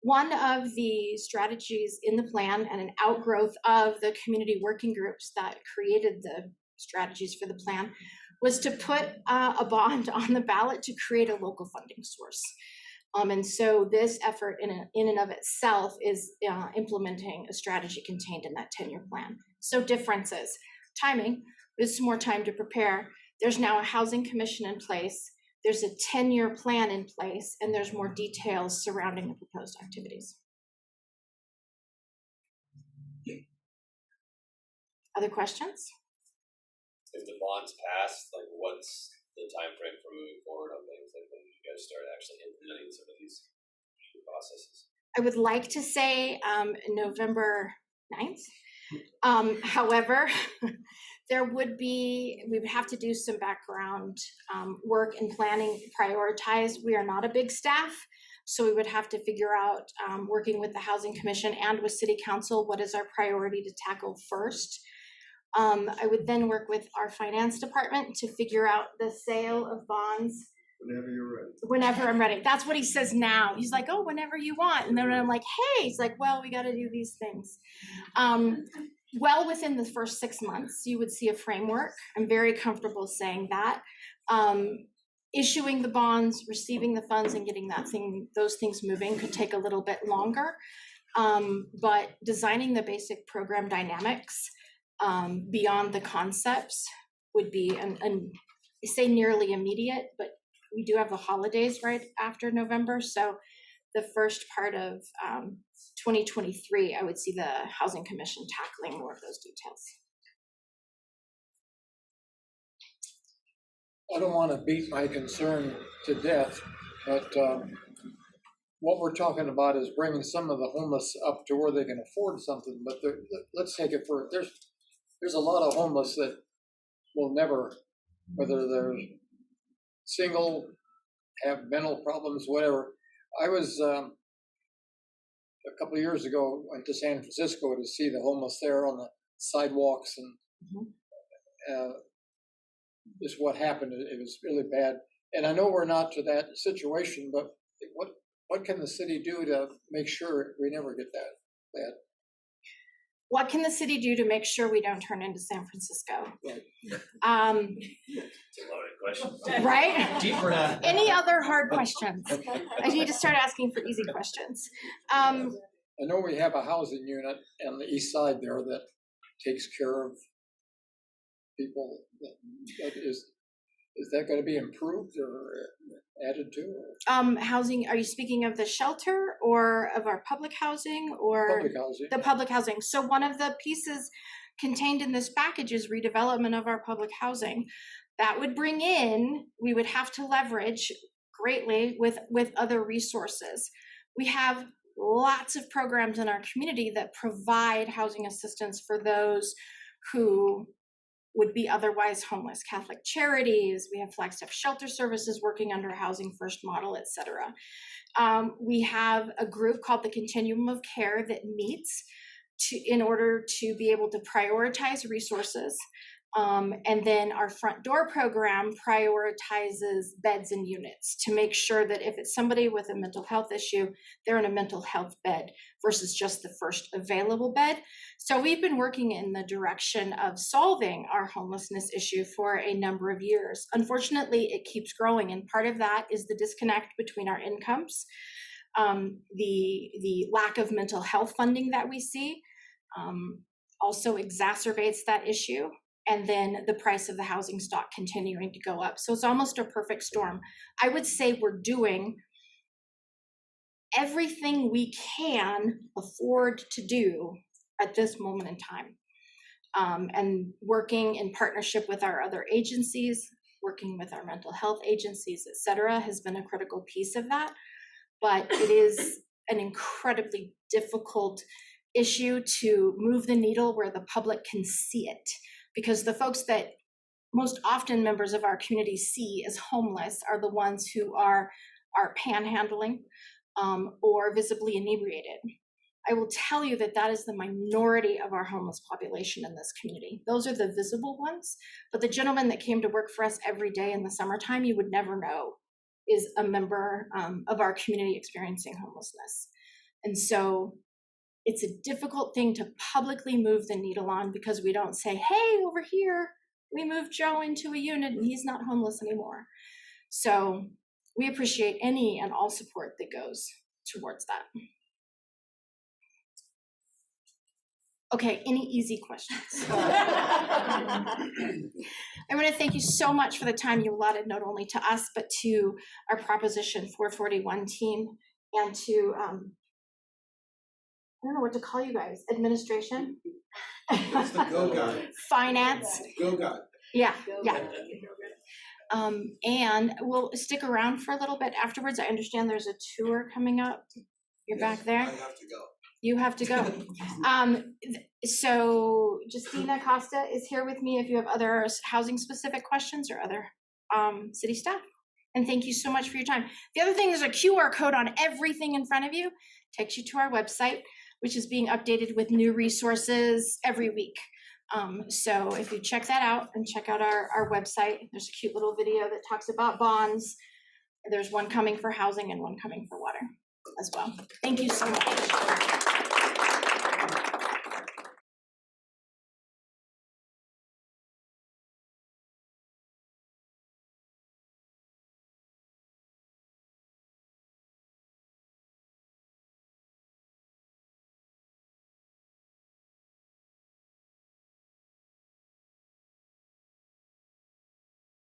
[SPEAKER 15] One of the strategies in the plan, and an outgrowth of the community working groups that created the strategies for the plan, was to put a bond on the ballot to create a local funding source. And so this effort in and of itself is implementing a strategy contained in that 10-year plan. So differences: timing, there's more time to prepare. There's now a housing commission in place. There's a 10-year plan in place, and there's more details surrounding the proposed activities. Other questions?
[SPEAKER 11] If the bonds pass, like what's the time frame for moving forward on things? Like when you guys start actually implementing some of these processes?
[SPEAKER 15] I would like to say November 9th. However, we would have to do some background work and planning, prioritize. We are not a big staff, so we would have to figure out, working with the Housing Commission and with City Council, what is our priority to tackle first. I would then work with our finance department to figure out the sale of bonds.
[SPEAKER 14] Whenever you're ready.
[SPEAKER 15] Whenever I'm ready. That's what he says now. He's like, oh, whenever you want. And then I'm like, hey, he's like, well, we got to do these things. Well, within the first 6 months, you would see a framework. I'm very comfortable saying that. Issuing the bonds, receiving the funds, and getting those things moving could take a little bit longer. But designing the basic program dynamics beyond the concepts would be, and I say nearly immediate, but we do have the holidays right after November. So the first part of 2023, I would see the Housing Commission tackling more of those details.
[SPEAKER 7] I don't want to beat my concern to death, but what we're talking about is bringing some of the homeless up to where they can afford something. But let's take it for, there's a lot of homeless that will never, whether they're single, have mental problems, whatever. I was a couple of years ago, went to San Francisco to see the homeless there on the sidewalks, and just what happened. It was really bad. And I know we're not to that situation, but what can the city do to make sure we never get that bad?
[SPEAKER 15] What can the city do to make sure we don't turn into San Francisco?
[SPEAKER 11] It's a loaded question.
[SPEAKER 15] Right?
[SPEAKER 16] Deeper than
[SPEAKER 15] Any other hard questions? I need to start asking for easy questions.
[SPEAKER 7] I know we have a housing unit on the east side there that takes care of people. Is that going to be improved or added to?
[SPEAKER 15] Housing, are you speaking of the shelter or of our public housing or
[SPEAKER 7] Public housing.
[SPEAKER 15] the public housing? So one of the pieces contained in this package is redevelopment of our public housing. That would bring in, we would have to leverage greatly with other resources. We have lots of programs in our community that provide housing assistance for those who would be otherwise homeless. Catholic Charities, we have Flagstaff Shelter Services working under a Housing First model, et cetera. We have a group called the Continuum of Care that meets in order to be able to prioritize resources. And then our front door program prioritizes beds and units to make sure that if it's somebody with a mental health issue, they're in a mental health bed versus just the first available bed. So we've been working in the direction of solving our homelessness issue for a number of years. Unfortunately, it keeps growing, and part of that is the disconnect between our incomes, the lack of mental health funding that we see also exacerbates that issue, and then the price of the housing stock continuing to go up. So it's almost a perfect storm. I would say we're doing everything we can afford to do at this moment in time. And working in partnership with our other agencies, working with our mental health agencies, et cetera, has been a critical piece of that. But it is an incredibly difficult issue to move the needle where the public can see it, because the folks that most often members of our community see as homeless are the ones who are panhandling or visibly inebriated. I will tell you that that is the minority of our homeless population in this community. Those are the visible ones, but the gentleman that came to work for us every day in the summertime, you would never know is a member of our community experiencing homelessness. And so it's a difficult thing to publicly move the needle on, because we don't say, hey, over here, we moved Joe into a unit and he's not homeless anymore. So we appreciate any and all support that goes towards that. Okay, any easy questions? I want to thank you so much for the time you allotted, not only to us, but to our Proposition 441 team, and to, I don't know what to call you guys, administration?
[SPEAKER 14] It's the go guy.
[SPEAKER 15] Finance.
[SPEAKER 14] Go guy.
[SPEAKER 15] Yeah, yeah. And we'll stick around for a little bit afterwards. I understand there's a tour coming up. You're back there?
[SPEAKER 14] I have to go.
[SPEAKER 15] You have to go. So Justina Costa is here with me if you have other housing specific questions or other city staff. And thank you so much for your time. The other thing is a QR code on everything in front of you, takes you to our website, which is being updated with new resources every week. So if you check that out and check out our website, there's a cute little video that talks about bonds. There's one coming for housing and one coming for water as well. Thank you so much.